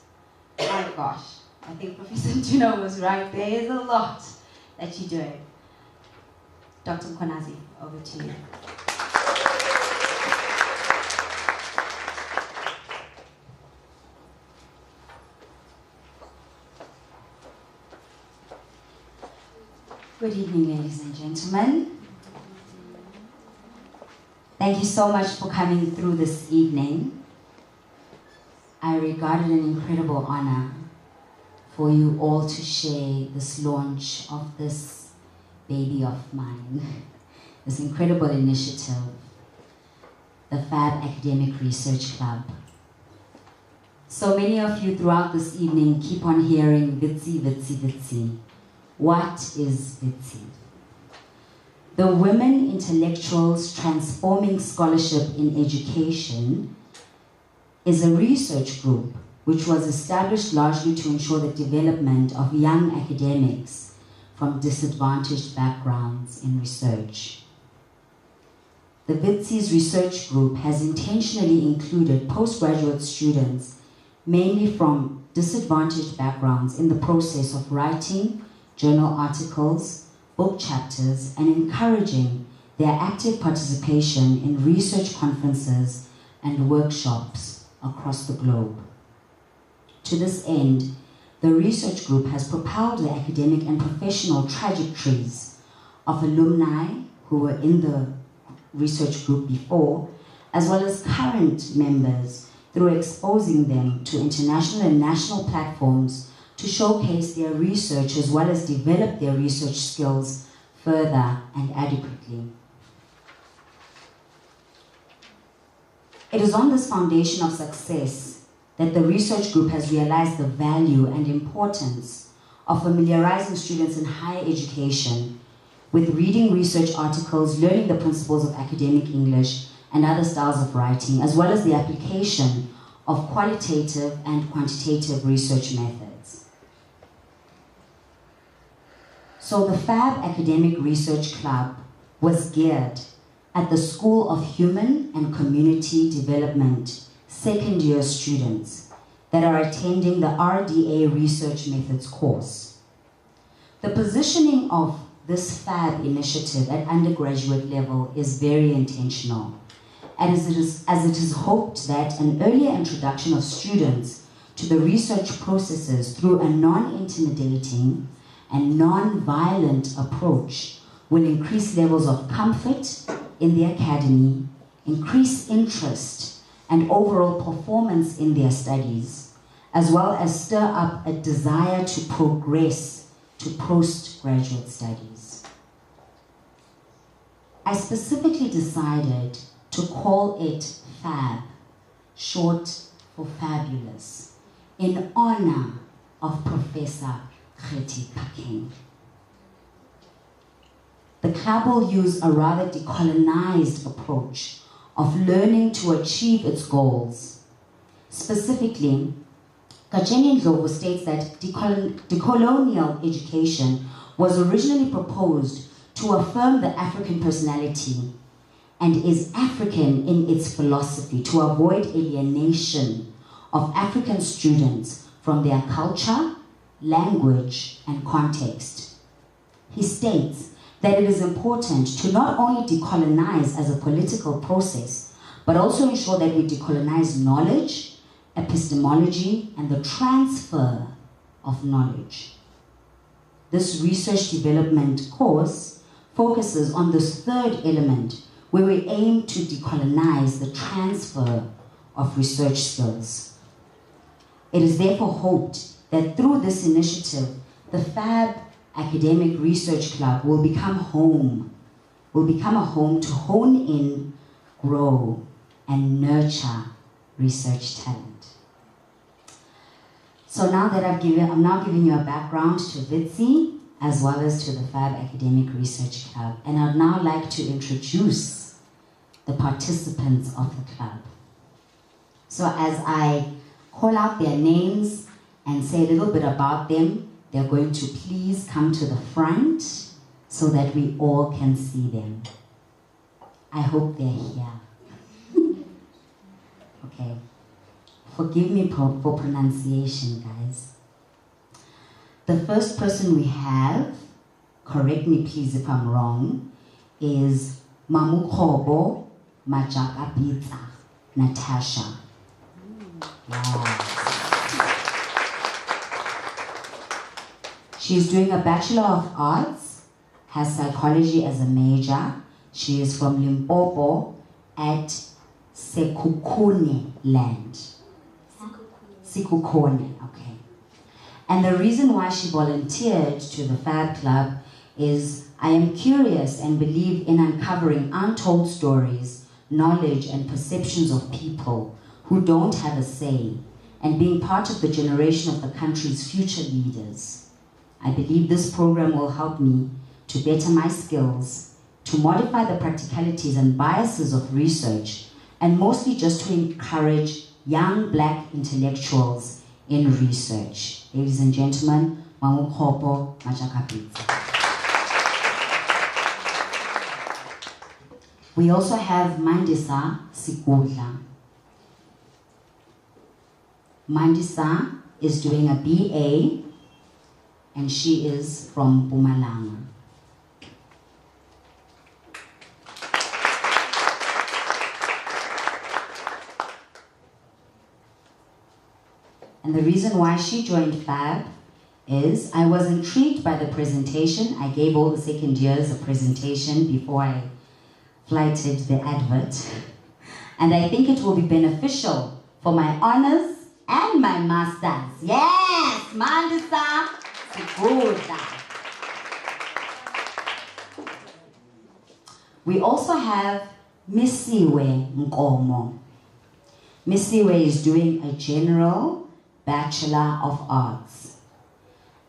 My gosh, I think Professor Juno was right. There is a lot that you're doing. Dr. Mkonazi, over to you. Good evening, ladies and gentlemen. Thank you so much for coming through this evening. I regard it an incredible honor for you all to share this launch of this baby of mine, this incredible initiative, the FAB Academic Research Club. So many of you throughout this evening keep on hearing Vitsi, Vitsi, Vitsi. What is Vitsi? The Women Intellectuals Transforming Scholarship in Education is a research group which was established largely to ensure the development of young academics from disadvantaged backgrounds in research. The VITSI's research group has intentionally included postgraduate students, mainly from disadvantaged backgrounds, in the process of writing journal articles, book chapters, and encouraging their active participation in research conferences and workshops across the globe. To this end, the research group has propelled the academic and professional trajectories of alumni who were in the research group before, as well as current members, through exposing them to international and national platforms to showcase their research as well as develop their research skills further and adequately. It is on this foundation of success that the research group has realized the value and importance of familiarizing students in higher education with reading research articles, learning the principles of academic English and other styles of writing, as well as the application of qualitative and quantitative research methods. So the FAB Academic Research Club was geared at the School of Human and Community Development second year students that are attending the RDA Research Methods course. The positioning of this FAB initiative at undergraduate level is very intentional, as it is hoped that an earlier introduction of students to the research processes through a non-intimidating and non-violent approach will increase levels of comfort in the academy, increase interest and overall performance in their studies, as well as stir up a desire to progress to postgraduate studies. I specifically decided to call it FAB, short for fabulous, in honor of Professor Kreti Pakeng. The club will use a rather decolonized approach of learning to achieve its goals. Specifically, Kacheni Ndlovu states that decolonial education was originally proposed to affirm the African personality and is African in its philosophy to avoid alienation of African students from their culture, language, and context. He states that it is important to not only decolonize as a political process, but also ensure that we decolonize knowledge, epistemology, and the transfer of knowledge. This research development course focuses on this third element, where we aim to decolonize the transfer of research skills. It is therefore hoped that through this initiative, the FAB Academic Research Club will become a home to hone in, grow, and nurture research talent. So now that I'm now giving you a background to VITSI as well as to the FAB Academic Research Club, and I'd now like to introduce the participants of the club. So as I call out their names and say a little bit about them, they're going to please come to the front so that we all can see them. I hope they're here. Okay. Forgive me for pronunciation, guys. The first person we have, correct me please if I'm wrong, is Mamukhobo Majakapitsa Natasha. Yes. She's doing a Bachelor of Arts, has psychology as a major. She is from Limpopo at Sekukune land. Sekukune, okay. And the reason why she volunteered to the FAB Club is I am curious and believe in uncovering untold stories, knowledge and perceptions of people who don't have a say and being part of the generation of the country's future leaders. I believe this program will help me to better my skills, to modify the practicalities and biases of research, and mostly just to encourage young Black intellectuals in research. Ladies and gentlemen, Mamukhobo Majakapitsa. We also have Mandisa Sikudla. Mandisa is doing a BA and she is from Mpumalanga. And the reason why she joined FAB is I was intrigued by the presentation. I gave all the second years a presentation before I flighted the advert. And I think it will be beneficial for my honors and my masters. Yes, Mandisa Sikudla. We also have Misiwe Nkomo. Misiwe is doing a general Bachelor of Arts.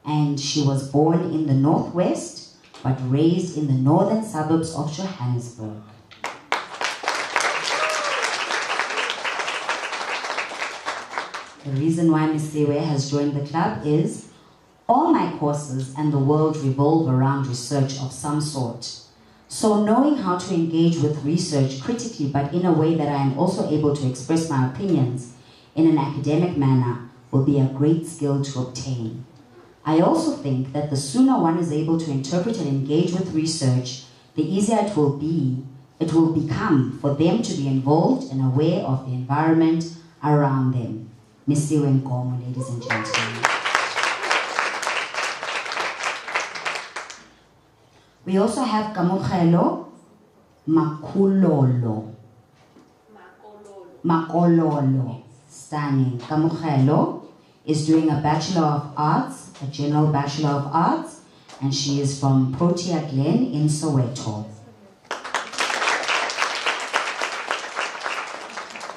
And she was born in the Northwest, but raised in the northern suburbs of Johannesburg. The reason why Misiwe has joined the club is all my courses and the world revolve around research of some sort. So knowing how to engage with research critically, but in a way that I am also able to express my opinions in an academic manner will be a great skill to obtain. I also think that the sooner one is able to interpret and engage with research, the easier it will become for them to be involved and aware of the environment around them. Misiwe Nkomo, ladies and gentlemen. We also have Kamokhelo Makololo. Makololo. Stunning. Kamokhelo is doing a Bachelor of Arts, a General Bachelor of Arts, and she is from Protea Glen in Soweto.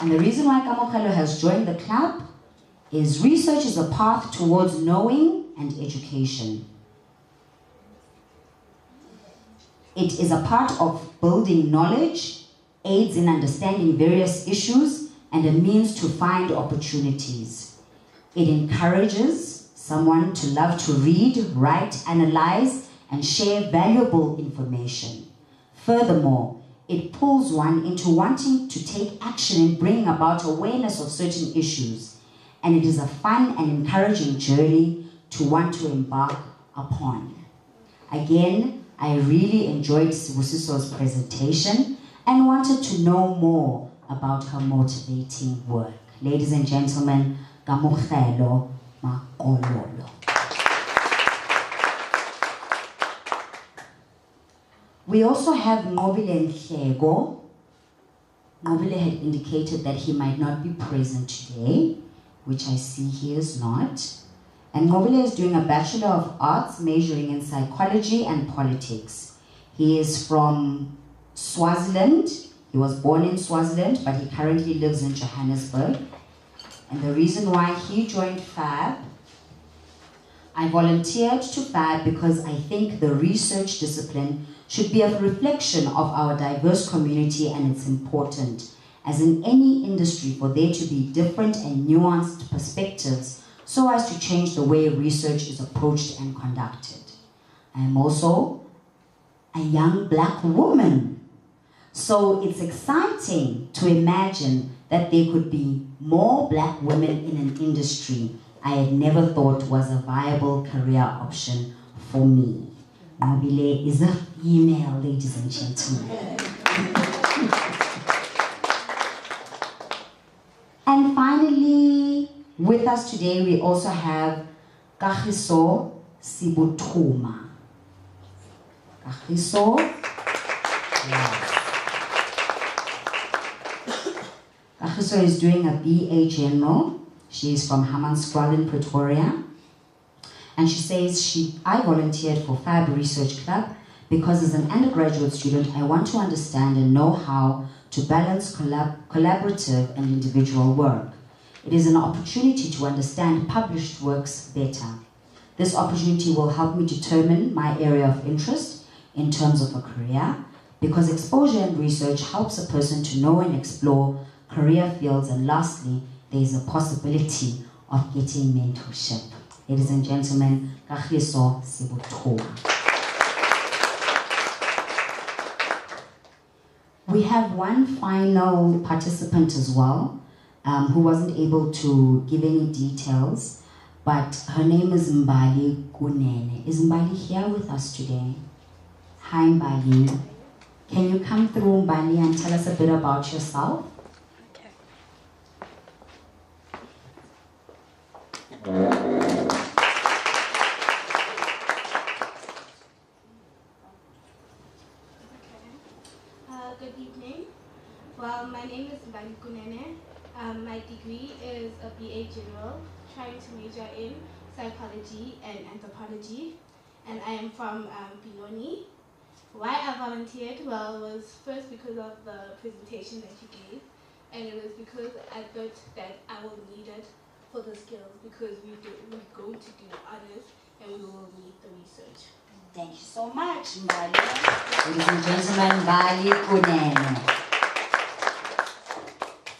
And the reason why Kamokhelo has joined the club is research is a path towards knowing and education. It is a part of building knowledge, aids in understanding various issues, and a means to find opportunities. It encourages someone to love to read, write, analyze, and share valuable information. Furthermore, it pulls one into wanting to take action and bring about awareness of certain issues. And it is a fun and encouraging journey to want to embark upon. Again, I really enjoyed Sibusiso's presentation and wanted to know more about her motivating work. Ladies and gentlemen, Kamokhelo Makololo. We also have Nobile Nhlego. Nobile had indicated that he might not be present today, which I see he is not. And Nobile is doing a Bachelor of Arts majoring in psychology and politics. He is from Swaziland. He was born in Swaziland, but he currently lives in Johannesburg. And the reason why he joined FAB, I volunteered to FAB because I think the research discipline should be a reflection of our diverse community, and it's important, as in any industry, for there to be different and nuanced perspectives so as to change the way research is approached and conducted. I am also a young Black woman, so it's exciting to imagine that there could be more Black women in an industry I had never thought was a viable career option for me. Nobile is a female, ladies and gentlemen. And finally, with us today, we also have Kagiso Sibuthuma. Kagiso. Yes. Kagiso is doing a BA General. She is from Hammanskraal in Pretoria. And she says, I volunteered for FAB Research Club because as an undergraduate student, I want to understand and know how to balance collaborative and individual work. It is an opportunity to understand published works better. This opportunity will help me determine my area of interest in terms of a career, because exposure and research helps a person to know and explore career fields, and lastly, there is a possibility of getting mentorship. Ladies and gentlemen, Kagiso Sibuthuma. We have one final participant as well, who wasn't able to give any details, but her name is Mbali Kunene. Is Mbali here with us today? Hi Mbali. Can you come through, Mbali, and tell us a bit about yourself? Good evening. Well, my name is Mbali Kunene. My degree is a BA General, trying to major in psychology and anthropology, and I am from Benoni. Why I volunteered? Well, it was first because of the presentation that you gave, and it was because I thought that I will need it for the skills, because we're going to do others and we will need the research. Thank you so much, Mbali. Ladies and gentlemen, Mbali Kunene.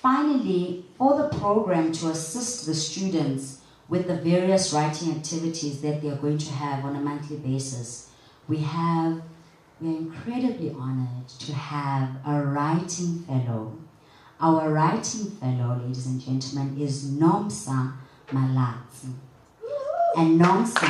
Finally, for the program to assist the students with the various writing activities that they are going to have on a monthly basis, we are incredibly honored to have a writing fellow. Our writing fellow, ladies and gentlemen, is Nomsa Malatsi. And Nomsa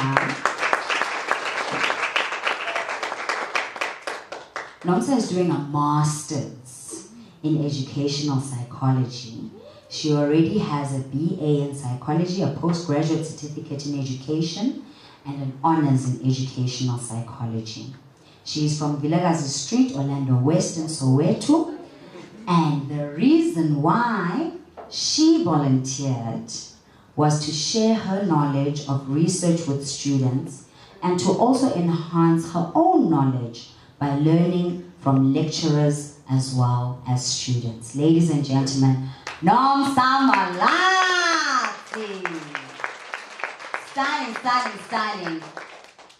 is doing a master's in educational psychology. She already has a BA in psychology, a postgraduate certificate in education, and an honors in educational psychology. She is from Vilakazi Street, Orlando West in Soweto. And the reason why she volunteered was to share her knowledge of research with students and to also enhance her own knowledge by learning from lecturers as well as students. Ladies and gentlemen, Nomsa Malatsi. Styling.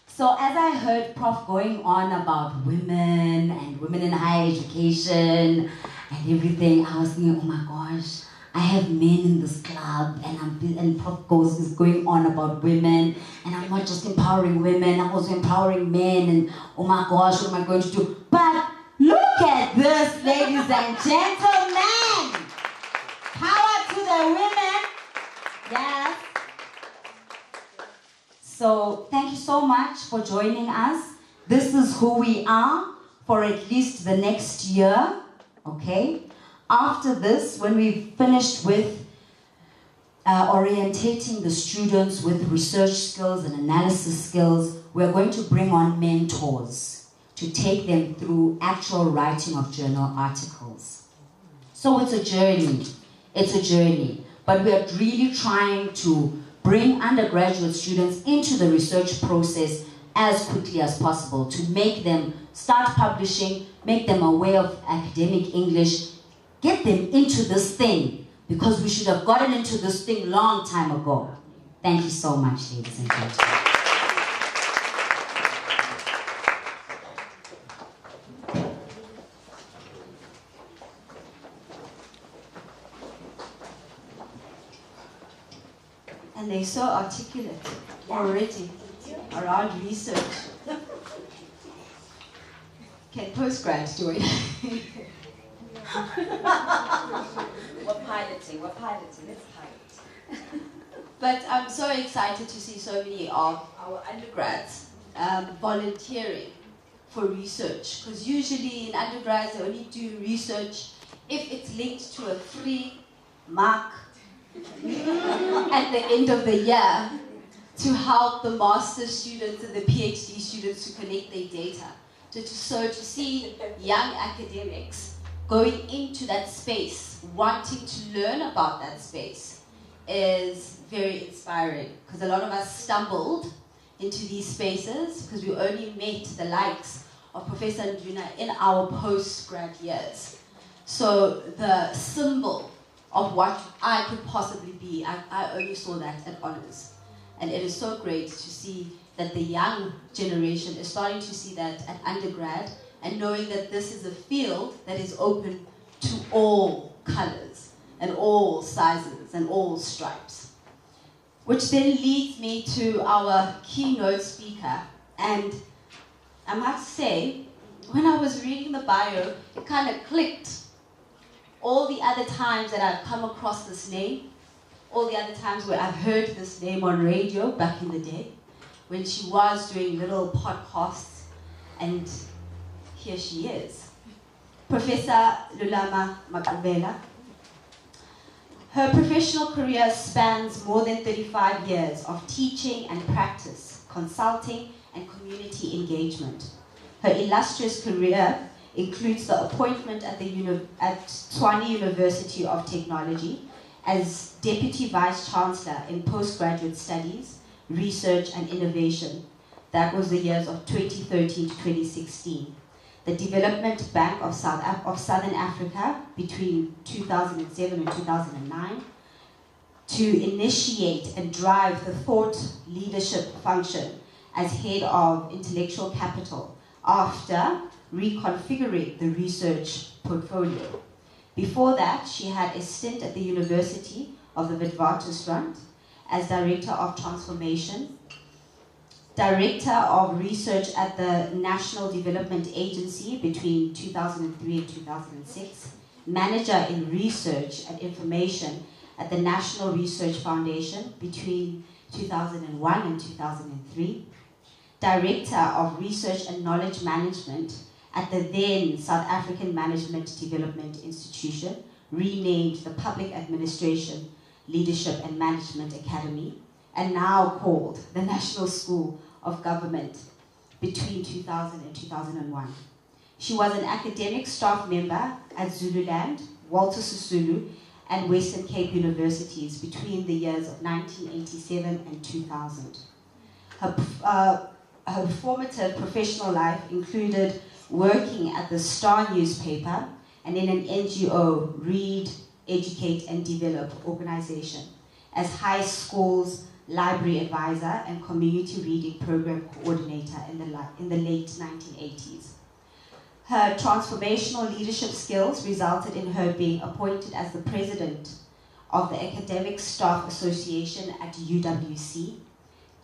So as I heard Prof going on about women and women in higher education and everything, I was thinking, oh my gosh, I have men in this club, and Prof is going on about women, and I'm not just empowering women, I'm also empowering men, and oh my gosh, what am I going to do? But look at this, ladies and gentlemen! Power to the women! Yes. So thank you so much for joining us. This is who we are for at least the next year, okay? After this, when we've finished with orientating the students with research skills and analysis skills, we're going to bring on mentors to take them through actual writing of journal articles. So it's a journey, but we are really trying to bring undergraduate students into the research process as quickly as possible to make them start publishing, make them aware of academic English, get them into this thing, because we should have gotten into this thing long time ago. Thank you so much, ladies and gentlemen. And they're so articulate already around research. Can postgrads do it? We're piloting, let's pilot. But I'm so excited to see so many of our undergrads volunteering for research, because usually in undergrads they only do research if it's linked to a 3 mark at the end of the year to help the master's students and the PhD students to connect their data. So to see young academics going into that space, wanting to learn about that space, is very inspiring, because a lot of us stumbled into these spaces because we only met the likes of Professor Nduna in our post-grad years. So the symbol of what I could possibly be, I only saw that at honors. And it is so great to see that the young generation is starting to see that at undergrad and knowing that this is a field that is open to all colors and all sizes and all stripes. Which then leads me to our keynote speaker. And I must say, when I was reading the bio, it kind of clicked. All the other times that I've come across this name, all the other times where I've heard this name on radio back in the day, when she was doing little podcasts, and here she is. Professor Lulama Makubela. Her professional career spans more than 35 years of teaching and practice, consulting and community engagement. Her illustrious career includes the appointment at Tshwane University of Technology as Deputy Vice Chancellor in Postgraduate Studies, Research and Innovation. That was the years of 2013 to 2016. The Development Bank of Southern Africa between 2007 and 2009, to initiate and drive the thought leadership function as head of intellectual capital after reconfiguring the research portfolio. Before that, she had a stint at the University of the Witwatersrand as Director of Transformation, Director of Research at the National Development Agency between 2003 and 2006, Manager in Research and Information at the National Research Foundation between 2001 and 2003, Director of Research and Knowledge Management at the then South African Management Development Institution, renamed the Public Administration, Leadership and Management Academy, and now called the National School of Government between 2000 and 2001. She was an academic staff member at Zululand, Walter Sisulu, and Western Cape Universities between the years of 1987 and 2000. Her formative professional life included working at the Star newspaper and in an NGO, Read, Educate and Develop organization, as high schools library advisor and community reading program coordinator in the late 1980s. Her transformational leadership skills resulted in her being appointed as the president of the Academic Staff Association at UWC,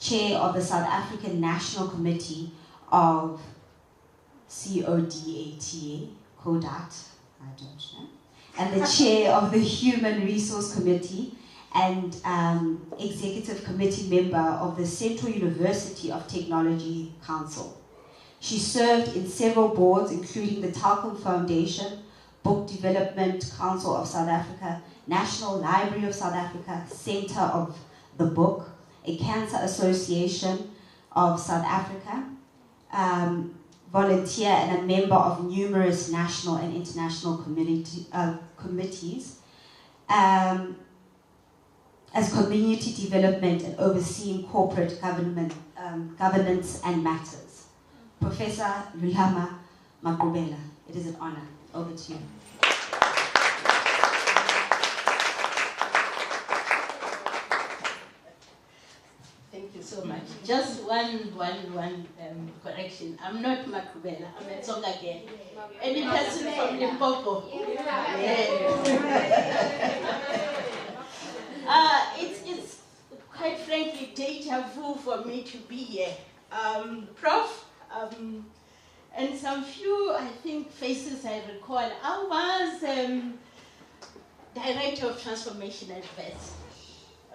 chair of the South African National Committee of CODATA, I don't know, and the chair of the Human Resource Committee and executive committee member of the Central University of Technology Council. She served in several boards, including the Telkom Foundation, Book Development Council of South Africa, National Library of South Africa, Centre of the Book, a Cancer Association of South Africa, volunteer and a member of numerous national and international committees, as community development and overseeing corporate governance and matters. Professor Lulama Makubela, it is an honor. Over to you. Thank you so much. Just one correction. I'm not Makubela, I'm a Tsonga girl. Any person from Limpopo? It's quite frankly deja vu for me to be here. Prof, and some few, I think, faces I recall. I was Director of Transformation at FAB.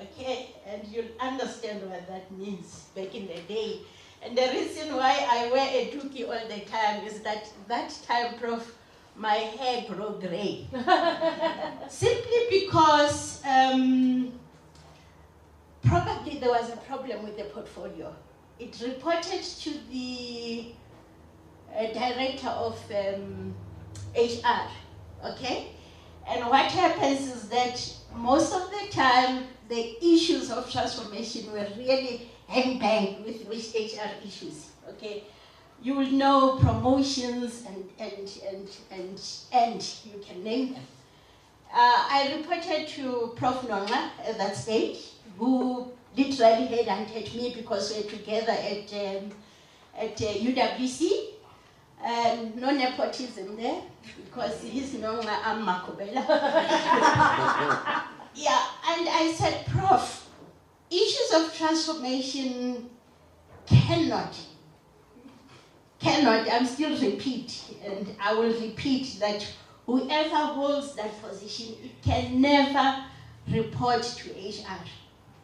okay? And you'll understand what that means back in the day. And the reason why I wear a tuki all the time is that time, Prof, my hair grew gray. Simply because probably there was a problem with the portfolio. It reported to the director of HR, okay? And what happens is that most of the time, the issues of transformation were really hang-bang with HR issues, okay? You will know promotions and you can name them. I reported to Prof. Nonga at that stage, who literally headhunted me because we're together at UWC. No nepotism there, because he's Nonga, I'm Makobela. Yeah, and I said, Prof, issues of transformation cannot, I'm still repeat, and I will repeat that whoever holds that position, it can never report to HR.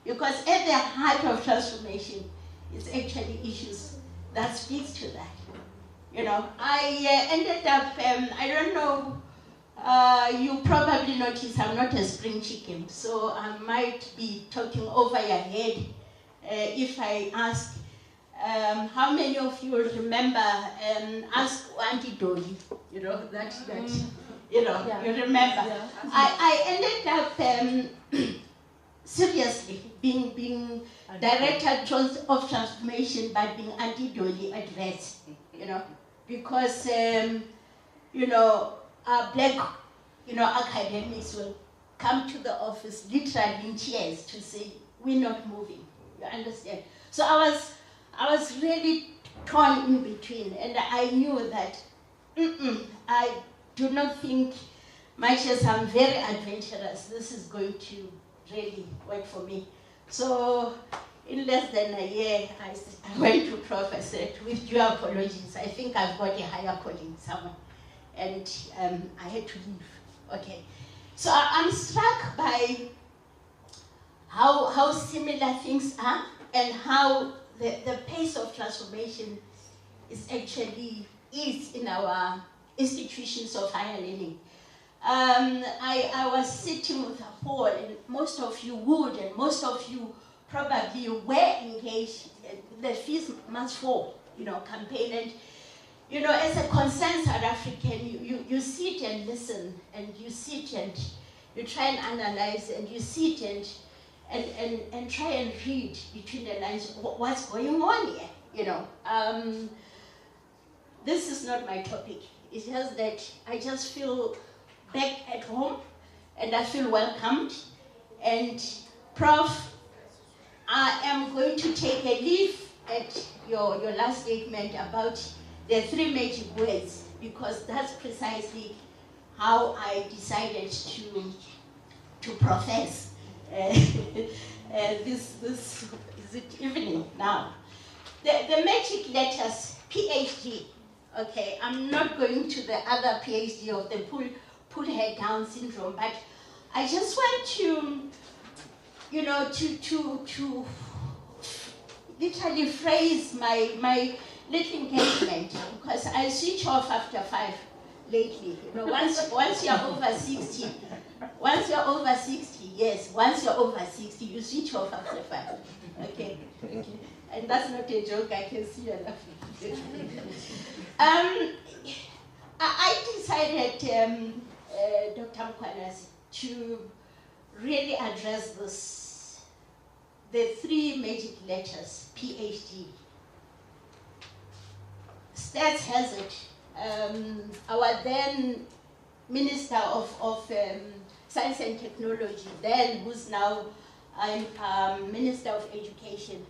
Because at the heart of transformation is actually issues that speaks to that. You know, I ended up, I don't know, you probably notice I'm not a spring chicken, so I might be talking over your head if I ask, how many of you remember, ask Auntie Dolly, you know, that you know, yeah. You remember. Yeah. I ended up, seriously, being director of transformation, but being Auntie Dolly at rest, you know, because, you know, black, you know, academics will come to the office literally in tears to say, we're not moving, you understand? So I was really torn in between, and I knew that I do not think, much as I'm very adventurous, this is going to really work for me. So in less than a year, I went to Prof. I said, with due apologies, I think I've got a higher calling somewhere. And I had to leave. Okay. So I'm struck by how similar things are and how the pace of transformation is actually in our institutions of higher learning. I was sitting with a poll, and most of you would, and most of you probably were engaged. The fees must fall, you know, campaign. And, you know, as a concerned South African, you sit and listen, and you sit and you try and analyze, and you sit and try and read between the lines what's going on here, you know. This is not my topic. It's just that I just feel back at home, and I feel welcomed. And Prof, I am going to take a leaf at your last statement about the 3 magic words, because that's precisely how I decided to profess this is it evening now. The magic letters, PhD. Okay, I'm not going to the other PhD of the pull head down syndrome, but I just want to, you know, to literally phrase my little engagement, because I switch off after 5 lately. You know, once you're over 60, yes, once you're over 60, you switch off after 5. Okay. And that's not a joke, I can see you laughing. I decided, Dr. Mkwanasi, to really address this, the 3 magic letters, PhD. Stats has it. Our then Minister of Science and Technology, then who's now Minister of Education,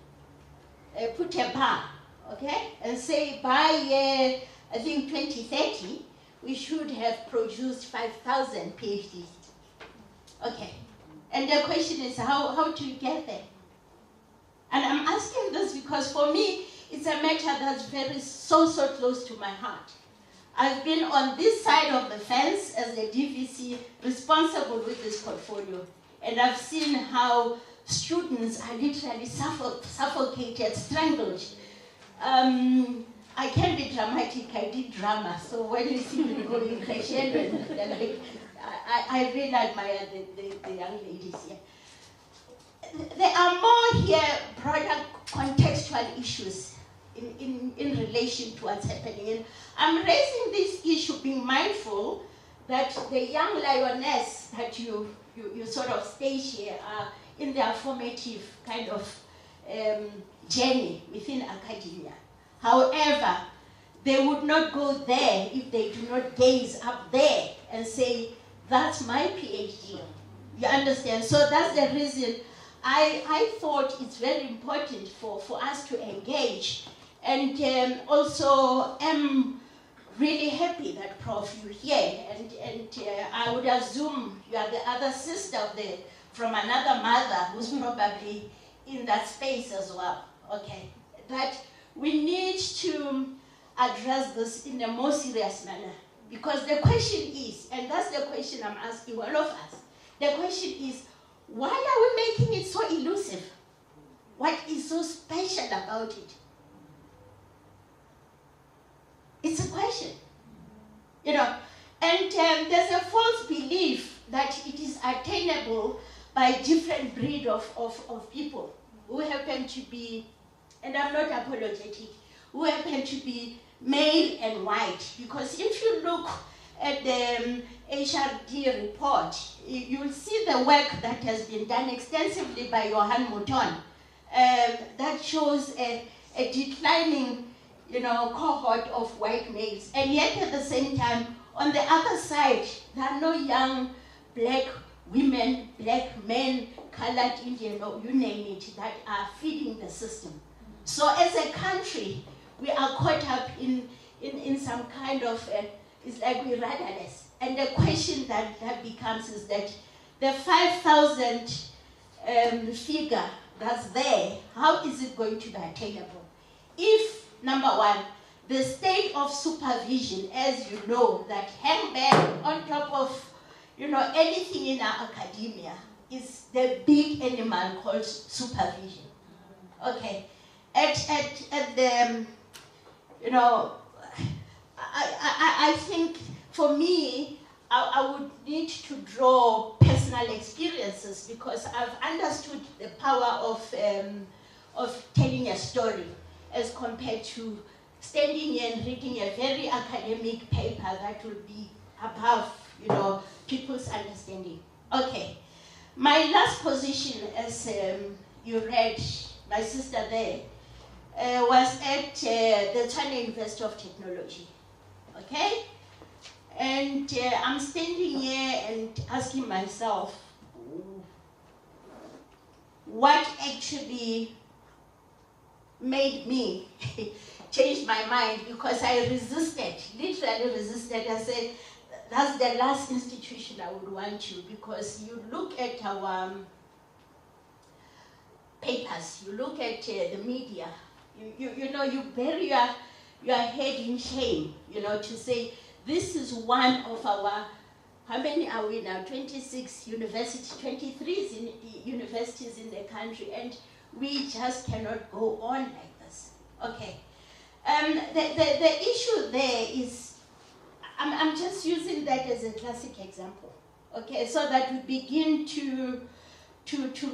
put a bar, okay, and say by I think 2030, we should have produced 5,000 PhDs. Okay, and the question is, how do you get there? And I'm asking this because for me, it's a matter that's so close to my heart. I've been on this side of the fence as a DVC responsible with this portfolio, and I've seen how students are literally suffocated, strangled. I can be dramatic, I did drama, so when you see me going crescendo, like, I really admire the young ladies here. There are more here broader contextual issues in relation to what's happening. And I'm raising this issue being mindful that the young lioness that you sort of stage here are in their formative kind of journey within academia. However, they would not go there if they do not gaze up there and say, that's my PhD. You understand? So that's the reason I thought it's very important for us to engage. And also am really happy that, Prof, you're here. And I would assume you are the other sister from another mother who's probably in that space as well. Okay. That we need to address this in a more serious manner. Because the question is, and that's the question I'm asking all of us, the question is, why are we making it so elusive? What is so special about it? It's a question, you know. And there's a false belief that it is attainable by different breed of people who happen to be, and I'm not apologetic, who happen to be male and white. Because if you look at the HRD report, you'll see the work that has been done extensively by Johan Mouton that shows a declining, you know, cohort of white males. And yet at the same time, on the other side, there are no young black women, black men, colored Indian, or you name it, that are feeding the system. So as a country, we are caught up in some kind of, it's like we're rudderless. And the question that becomes is that the 5,000 figure that's there, how is it going to be attainable? If, number one, the state of supervision, as you know, that hang back on top of, you know, anything in our academia, is the big animal called supervision. Okay. At the, you know, I think for me, I would need to draw personal experiences because I've understood the power of telling a story as compared to standing here and reading a very academic paper that will be above, you know, people's understanding. Okay. My last position, as you read, my sister there, was at the Tshwane University of Technology. Okay? And I'm standing here and asking myself, what actually made me change my mind? Because I resisted, literally resisted. I said, that's the last institution I would want to, because you look at our papers, you look at the media, you know, you bury your head in shame, you know, to say, this is one of our, how many are we now? 26 universities, 23 universities in the country, and we just cannot go on like this. Okay. The issue there is, I'm just using that as a classic example, okay, so that we begin to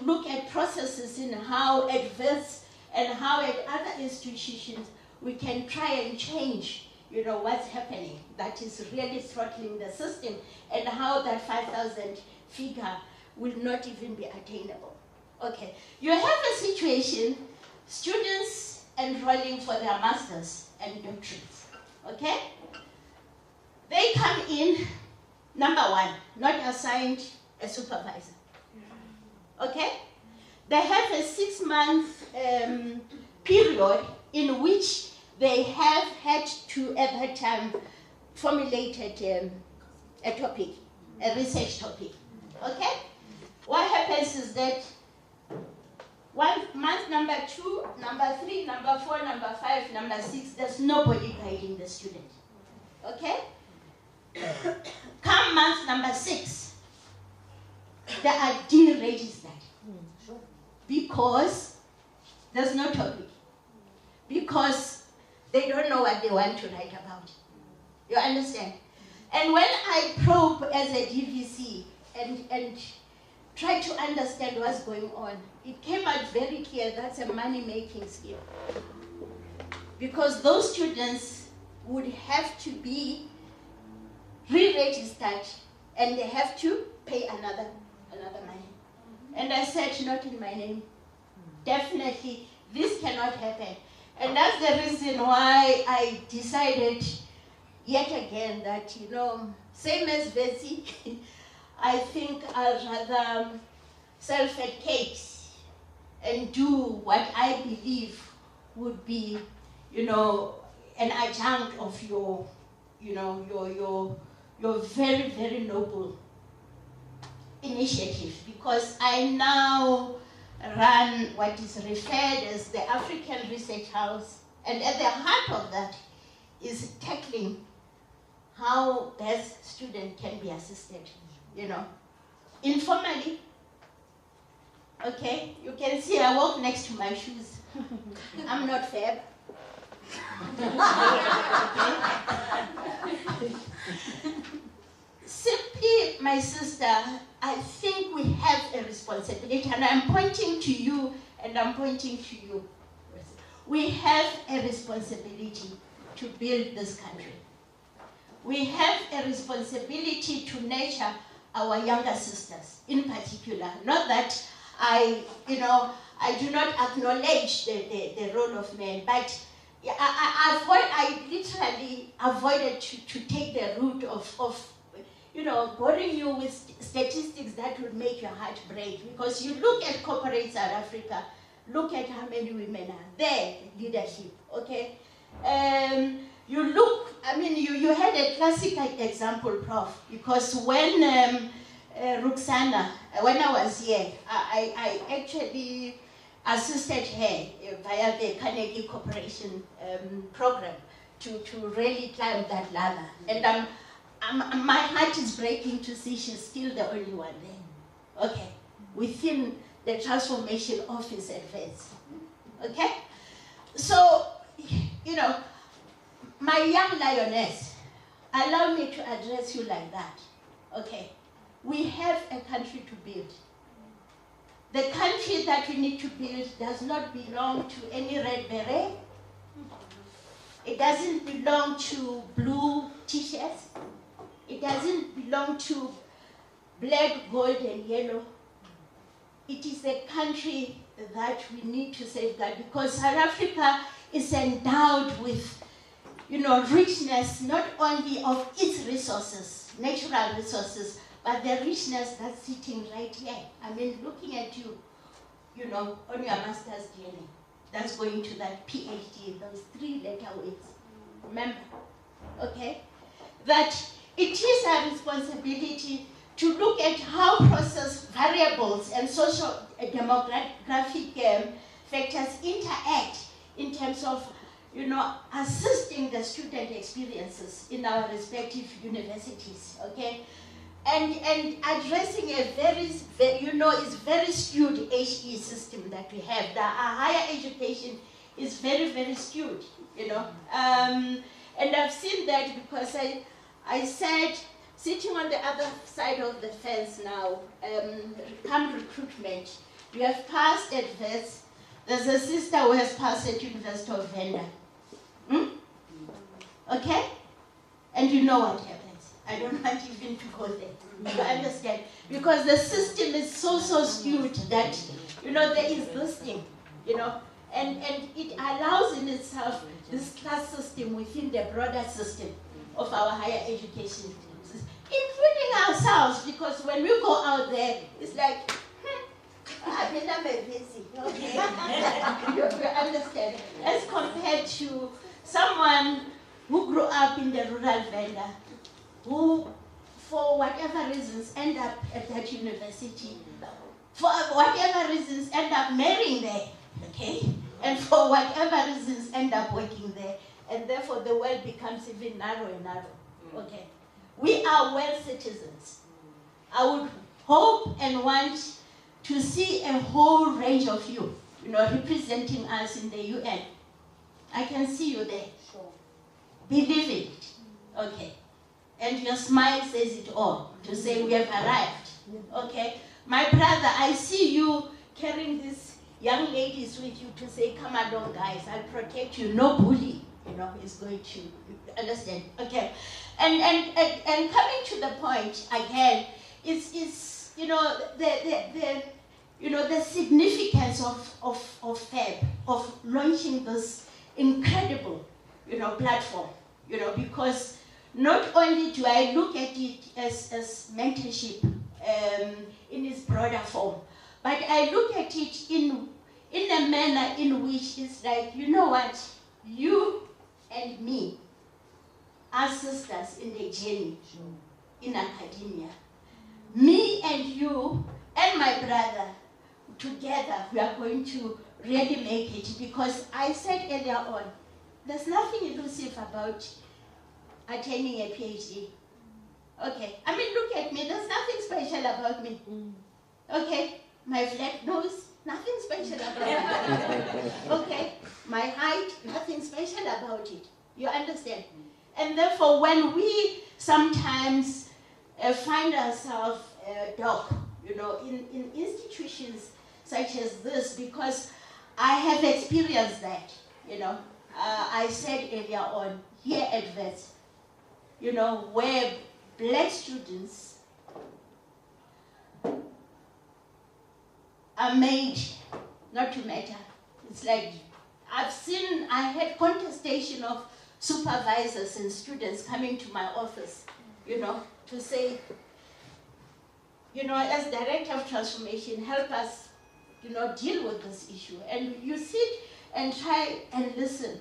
look at processes in how adverse and how at other institutions we can try and change, you know, what's happening that is really throttling the system, and how that 5,000 figure will not even be attainable. Okay, you have a situation, students enrolling for their masters and doctorates, okay? They come in, number one, not assigned a supervisor, okay? They have a 6-month period in which they have had to, at that time, formulate a topic, a research topic, okay? What happens is that month number 2, number 3, number 4, number 5, number 6, there's nobody guiding the student, okay? Come month number 6, they are deregistered. because there's no topic. Because they don't know what they want to write about. You understand? And when I probe as a DVC and try to understand what's going on, it came out very clear that's a money-making scheme. Because those students would have to be re-registered and they have to pay another money. And I said, not in my name. Definitely, this cannot happen. And that's the reason why I decided yet again that, you know, same as Betsy, I think I'll rather sell-fed cakes and do what I believe would be, you know, an adjunct of your, you know, your very, very noble initiative. Because I now run what is referred as the African Research House, and at the heart of that is tackling how best student can be assisted, you know, informally. Okay, you can see I walk next to my shoes. I'm not FAB. Simply, my sister, I think we have a responsibility, and I'm pointing to you, and I'm pointing to you. We have a responsibility to build this country. We have a responsibility to nurture our younger sisters, in particular. Not that I do not acknowledge the role of men, but I literally avoided to take the route of boring you with statistics that would make your heart break. Because you look at corporate South Africa, look at how many women are there, leadership, okay? You look, I mean, you had a classic example, Prof, because when Ruxana, when I was here, I actually assisted her via the Carnegie Corporation program to really climb that ladder. And my heart is breaking to see she's still the only one there, okay, within the transformation office advance, okay? So, you know, my young lioness, allow me to address you like that, okay? We have a country to build. The country that we need to build does not belong to any red beret. It doesn't belong to blue t-shirts. It doesn't belong to black, gold, and yellow. It is a country that we need to safeguard, because South Africa is endowed with, you know, richness, not only of its resources, natural resources, but the richness that's sitting right here. I mean, looking at you, you know, on your master's journey, that's going to that PhD, those 3 letter words. Remember, okay? That it is our responsibility to look at how process variables and social demographic factors interact in terms of, you know, assisting the student experiences in our respective universities, okay? And addressing a very skewed HE system that we have. Our higher education is very, very skewed, you know. And I've seen that because I said, sitting on the other side of the fence now, come recruitment, you have passed at VETS. There's a sister who has passed at University of Venda. Okay? And you know what happens. I don't want even to go there. You understand? Because the system is so skewed that, you know, there is this thing, you know, and it allows in itself this class system within the broader system of our higher education, including ourselves, because when we go out there, it's like, I mean, I'm busy, okay? You understand? As compared to someone who grew up in the rural Venda, who, for whatever reasons, end up at that university, for whatever reasons, end up marrying there, okay? And for whatever reasons, end up working there. And therefore, the world becomes even narrow and narrow, okay? We are well citizens. I would hope and want to see a whole range of you, representing us in the UN. I can see you there. Sure. Believe it. Okay. And your smile says it all, to say we have arrived. Okay. My brother, I see you carrying these young ladies with you to say, come along, guys, I'll protect you. No bully, is going to understand. Okay. And coming to the point again, it's the significance of FAB, of launching this incredible, platform, because not only do I look at it as mentorship in its broader form, but I look at it in a manner in which it's like, you know what, you and me are sisters in the journey in academia. Me and you and my brother, together, we are going to really make it, because I said earlier on, there's nothing elusive about attaining a PhD. Okay, I mean, look at me, there's nothing special about me. Okay, my flat nose, nothing special about it. Okay, my height, nothing special about it. You understand? And therefore, when we sometimes find ourselves docked, in institutions such as this, because I have experienced that, I said earlier on, here at VET, where black students are made not to matter. It's like, I had contestation of supervisors and students coming to my office, to say, as director of transformation, help us, deal with this issue. And you sit and try and listen.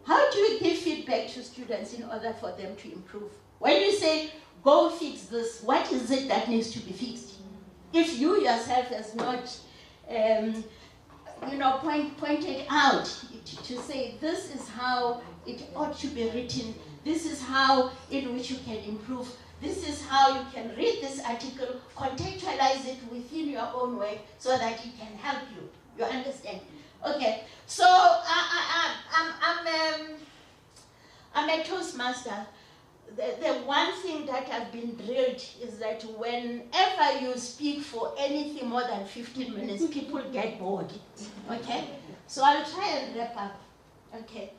How do you give feedback to students in order for them to improve? When you say, go fix this, what is it that needs to be fixed? If you yourself has not, pointed out to say, this is how it ought to be written, this is how in which you can improve, this is how you can read this article, contextualize it within your own way so that it can help you. You understand? Okay, so I'm a Toastmaster. The one thing that I've been drilled is that whenever you speak for anything more than 15 minutes, people get bored. Okay? So I'll try and wrap up. Okay?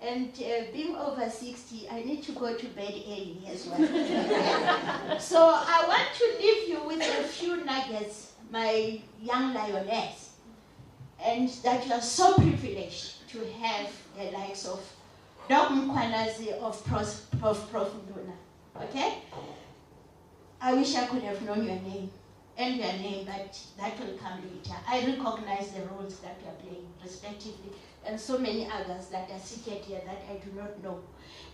And being over 60, I need to go to bed early as well. So I want to leave you with a few nuggets, my young lioness, and that you are so privileged to have the likes of Dr. Mkwanazi of Prof. Nduna. Okay? I wish I could have known your name and your name, but that will come later. I recognize the roles that you are playing, respectively, and so many others that are seated here that I do not know.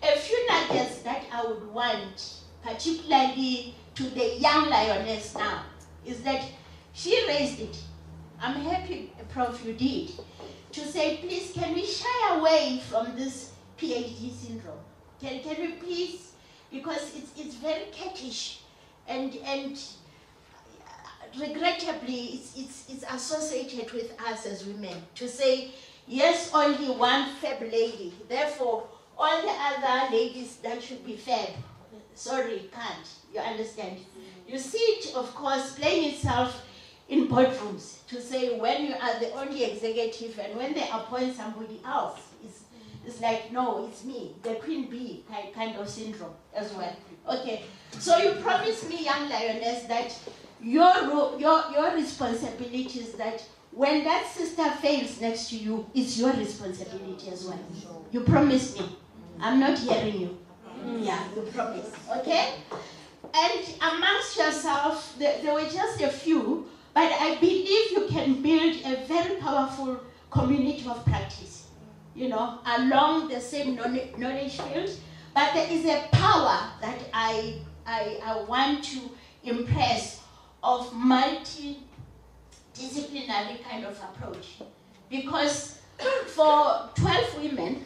A few nuggets that I would want, particularly to the young lioness now, is that she raised it. I'm happy, Prof, you did, to say, please, can we shy away from this PhD syndrome? Can we please, because it's very cattish, and regrettably, it's associated with us as women, to say, yes, only one FAB lady, therefore, all the other ladies that should be FAB, sorry, can't, you understand? You see it, of course, playing itself in boardrooms, to say when you are the only executive and when they appoint somebody else, it's like, no, it's me, the queen bee kind of syndrome as well. Okay, so you promised me, young lioness, that your responsibility is that when that sister fails next to you, it's your responsibility as well. You promised me. I'm not hearing you. Yeah, you promised. Okay? And amongst yourself, there were just a few, but I believe you can build a very powerful community of practice, along the same knowledge field. But there is a power that I want to impress of multidisciplinary kind of approach. Because for 12 women,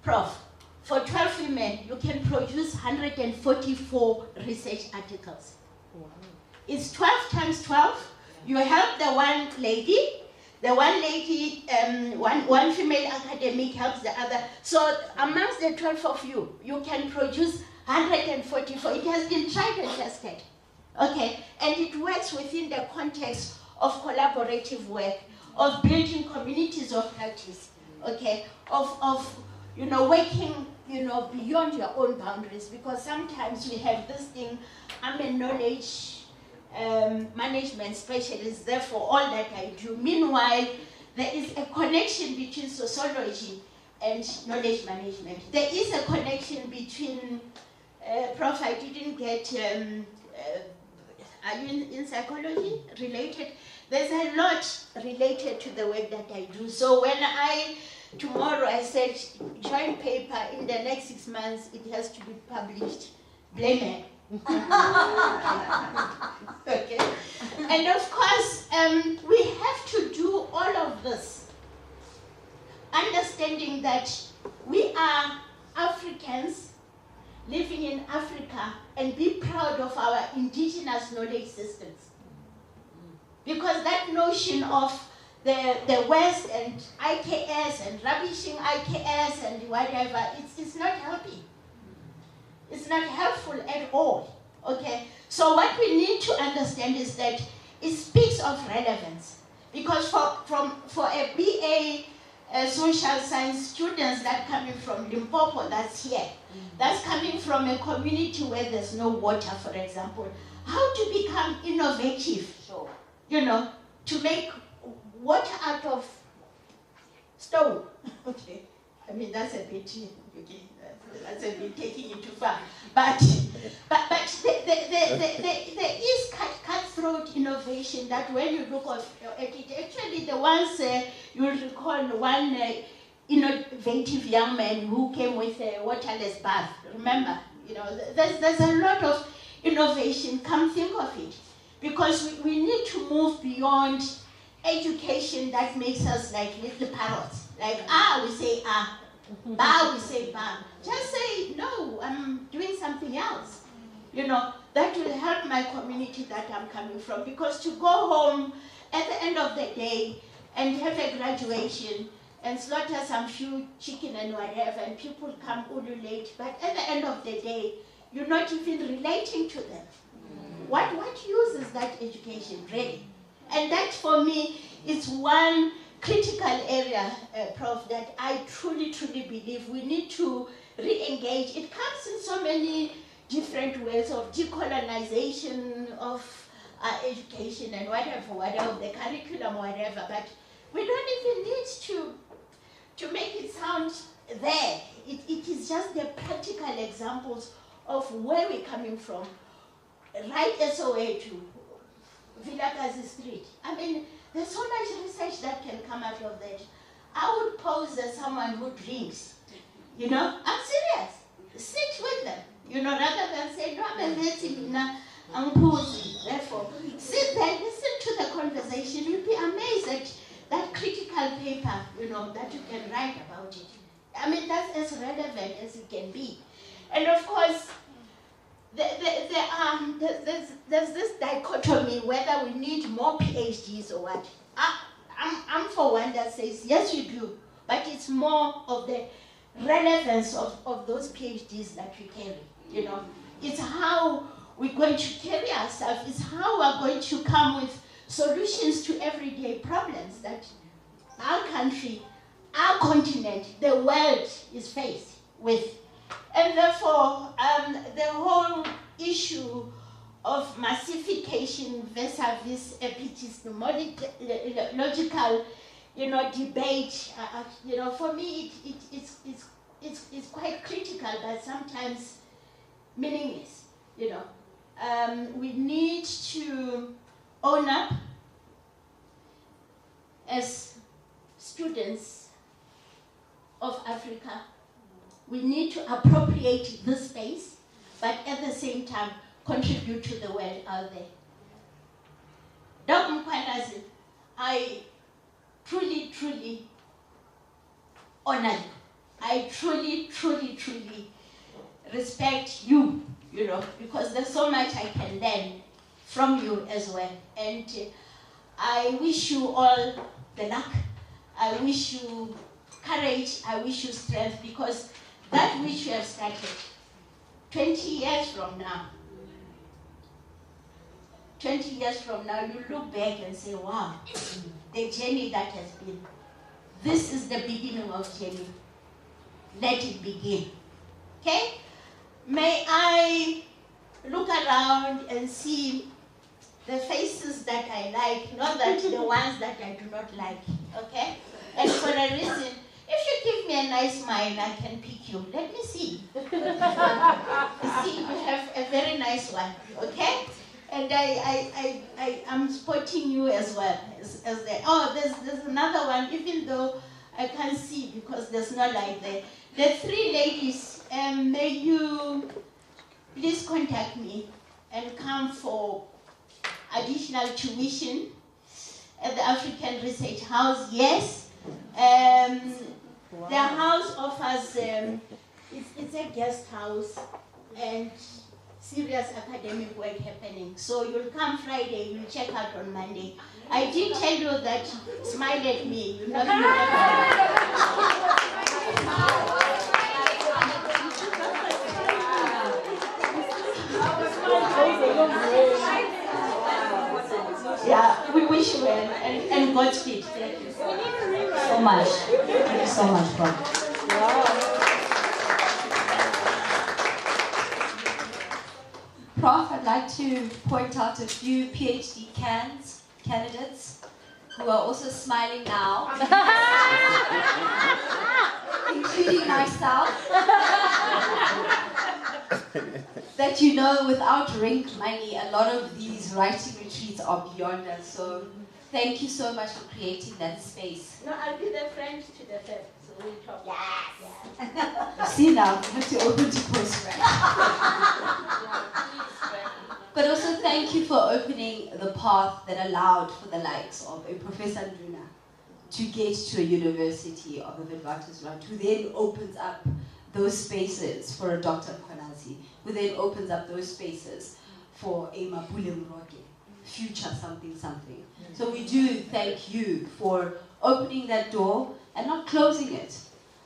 Prof, for 12 women, you can produce 144 research articles. It's 12 times 12, You help the one lady, one female academic helps the other. So amongst the 12 of you, you can produce 144. It has been tried and tested. Okay, and it works within the context of collaborative work, of building communities of practice, okay, of working, beyond your own boundaries, because sometimes we have this thing, I'm a knowledge management specialist, therefore all that I do. Meanwhile, there is a connection between sociology and knowledge management. There is a connection between, Prof, I didn't get, are you in psychology related? There's a lot related to the work that I do. So when tomorrow I said, joint paper in the next 6 months, it has to be published, blame it. Okay. And of course, we have to do all of this, understanding that we are Africans living in Africa, and be proud of our indigenous knowledge systems. Because that notion of the West and IKS and rubbishing IKS and whatever, it's not helping. It's not helpful at all, okay? So what we need to understand is that it speaks of relevance. Because for a BA social science students that coming from Limpopo, that's here. That's coming from a community where there's no water, for example. How to become innovative, to make water out of stone. Okay, I mean that's a bit taking it too far. But there is cutthroat innovation that when you look at it, actually the ones you'll recall one innovative young man who came with a waterless bath. Remember, there's a lot of innovation. Come think of it, because we need to move beyond education that makes us like little parrots. Like we say ba we say ba. Just say no. I'm doing something else. That will help my community that I'm coming from. Because to go home at the end of the day and have a graduation and slaughter some few chicken and whatever, and people come ululate, but at the end of the day, you're not even relating to them. What use is that education, really? And that, for me, is one critical area, Prof, that I truly, truly believe we need to re-engage. It comes in so many different ways of decolonization of education and whatever, the curriculum, whatever, but we don't even need to make it sound there. It is just the practical examples of where we're coming from, right SOA to Vilakazi Street. I mean, there's so much research that can come out of that. I would pose as someone who drinks, I'm serious. Sit with them, rather than say, no, I'm posing. Therefore, sit there, listen to the conversation. You'll be amazed at that critical paper, that you can write about it. I mean, that's as relevant as it can be. And of course, there's this dichotomy whether we need more PhDs or what. I'm for one that says, yes, you do, but it's more of the relevance of those PhDs that we carry, It's how we're going to carry ourselves. It's how we're going to come with solutions to everyday problems that our country, our continent, the world is faced with. And therefore, the whole issue of massification versus epistemological, debate, for me, it's quite critical, but sometimes meaningless, We need to own up as students of Africa. We need to appropriate this space, but at the same time, contribute to the world out there. Dr. Mkwanazi, I truly, truly honor you. I truly, truly, truly respect you, because there's so much I can learn from you as well. And I wish you all the luck. I wish you courage. I wish you strength, because that which you have started 20 years from now, 20 years from now, you look back and say, wow, the journey that has been. This is the beginning of journey. Let it begin. Okay? May I look around and see the faces that I like, not that the ones that I do not like. Okay? And for a reason, if you give me a nice smile, I can pick you. Let me see. See, you have a very nice one. Okay? And I am spotting you as well. There's another one, even though I can't see because there's no light there. The three ladies, may you please contact me and come for additional tuition at the African Research House. Yes. The house offers, it's a guest house and serious academic work happening. So you'll come Friday, you'll check out on Monday. I did tell you that, smile at me, you know. Yeah, we wish you well and Godspeed. Thank you so much. Thank you so much, Prof. Prof, I'd like to point out a few PhD candidates who are also smiling now, including myself. That you know, without rink money, a lot of these writing retreats are beyond us. So thank you so much for creating that space. No, I'll be the friend to the fifth, so we'll talk. Yes. See now, you have to open to post. But also thank you for opening the path that allowed for the likes of a Professor Nduna to get to a University of the Witwatersrand, who then opens up those spaces for a Dr. Mkhwanazi, who then opens up those spaces for a Mapule Mroge, future something. So we do thank you for opening that door and not closing it,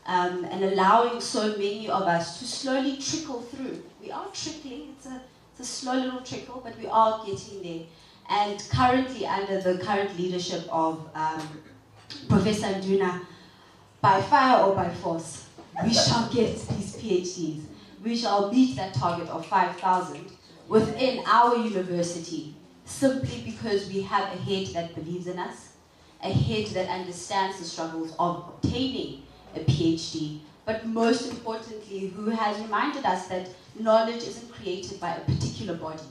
and allowing so many of us to slowly trickle through. We are trickling, it's a slow little trickle, but we are getting there. And currently, under the current leadership of Professor Nduna, by fire or by force, we shall get these PhDs. We shall meet that target of 5,000 within our university, simply because we have a head that believes in us, a head that understands the struggles of obtaining a PhD, but most importantly, who has reminded us that knowledge isn't created by a particular body,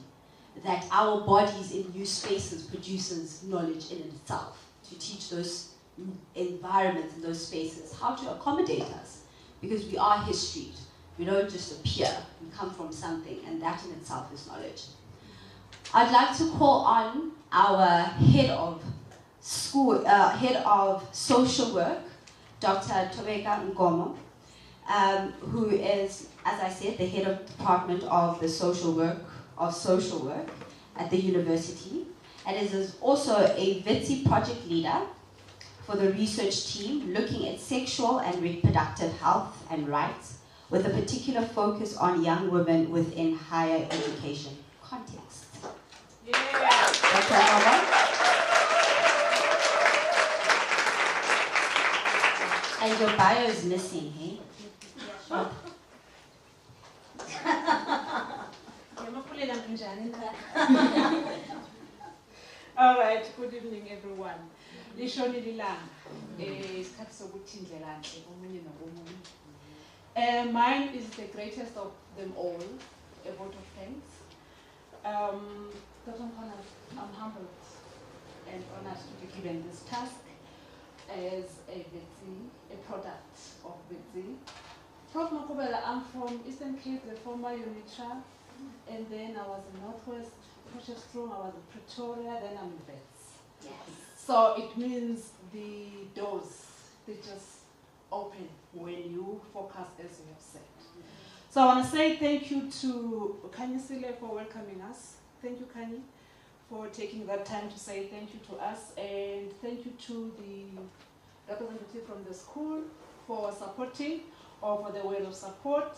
that our bodies in new spaces produces knowledge in itself, to teach those environments and those spaces how to accommodate us. Because we are history. We don't just appear. We come from something, and that in itself is knowledge. I'd like to call on our head of social work, Dr. Tobeka Nkomo, who is, as I said, the head of department of the social work at the university, and is also a WITSI project leader for the research team looking at sexual and reproductive health and rights, with a particular focus on young women within higher education context. Yeah. Dr. Nkomo. And your bio is missing, hey? Oh. All right, good evening, everyone. Lishoni lilanga, isikhathi sokuthi indlela enhle komunye nokomunye. Mine is the greatest of them all, a vote of thanks. Dr. Mkhwanazi, I'm humbled and honored to be given this task as a WITSI, a product of WITSI. Prof. Makubela, I'm from Eastern Cape, the former UNITRA, and then I was in Northwest, Potchefstroom, I was in Pretoria, then I'm in Wits. Yes. So it means the doors, they just open when you focus, as you have said. So I want to say thank you to Kanye Sile for welcoming us. Thank you, Kanye, for taking that time to say thank you to us, and thank you to the representative from the school for supporting or for the word of support.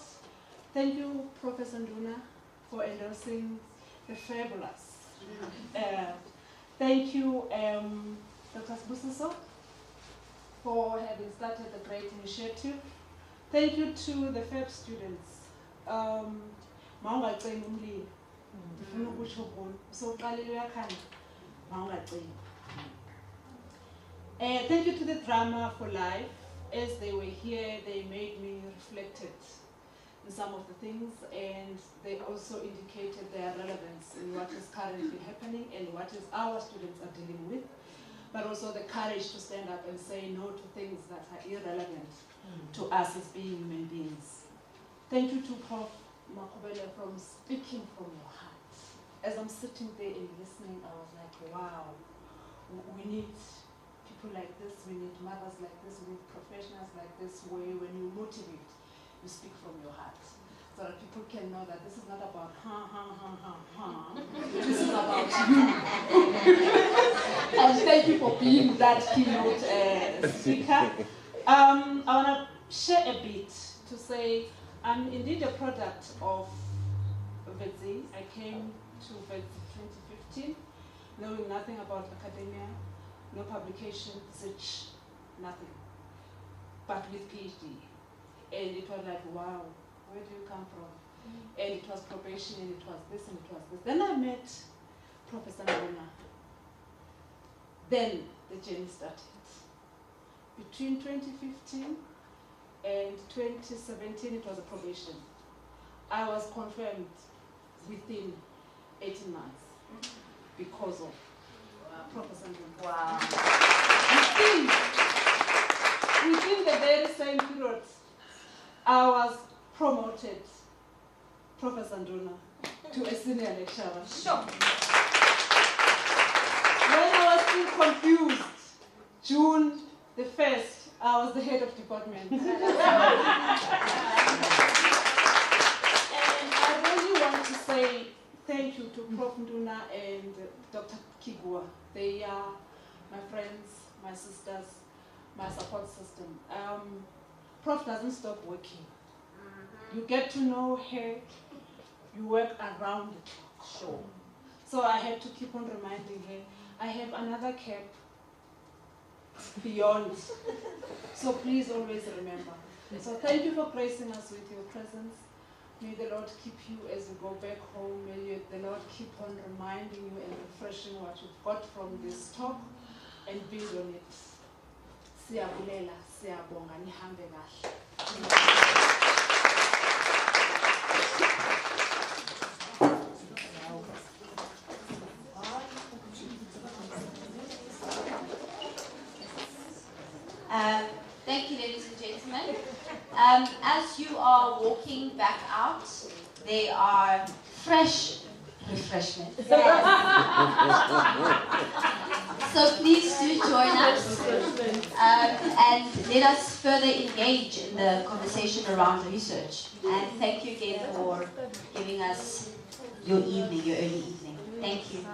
Thank you, Professor Nduna, for endorsing the fabulous. Thank you, Dr. Sbusiso, for having started the great initiative. Thank you to the FAB students. Thank you to the Drama for Life. As they were here, they made me reflected in some of the things, and they also indicated their relevance in what is currently happening and what is our students are dealing with, but also the courage to stand up and say no to things that are irrelevant to us as being human beings. Thank you to Prof. Makubele from speaking from your heart. As I'm sitting there and listening, I was like, wow, we need people like this, we need mothers like this, we need professionals like this, where when you motivate, you speak from your heart. So that people can know that this is not about this is about you. And thank you for being that keynote speaker. I want to share a bit to say I'm indeed a product of VETSI. I came to VETSI 2015, knowing nothing about academia, no publication, research, nothing, but with PhD. And it was like, wow, where do you come from? And it was probation, and it was this, and it was this. Then I met Professor Nduna. Then the journey started. Between 2015 and 2017, it was a probation. I was confirmed within 18 months because of Professor Nduna. Wow. Within the very same period, I was promoted, Professor Nduna, to a senior lecturer. Sure. When I was still confused, June the 1st, I was the head of department. And I really want to say thank you to Prof. Nduna and Dr. Kigwa. They are my friends, my sisters, my support system. Prof doesn't stop working. You get to know her, you work around the clock. Sure. So I had to keep on reminding her, I have another cap beyond. So please always remember. So thank you for gracing us with your presence. May the Lord keep you as you go back home. May the Lord keep on reminding you and refreshing what you've got from this talk and build on it. Siyabulela, siyabonga, nihambe kahle. Thank you, ladies and gentlemen. As you are walking back out, there are fresh refreshments. So please do join us and let us further engage in the conversation around research. And thank you again for giving us your evening, your early evening. Thank you.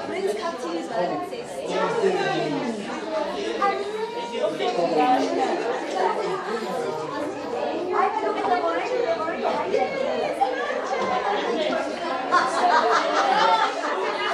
Prince Captain is what it says.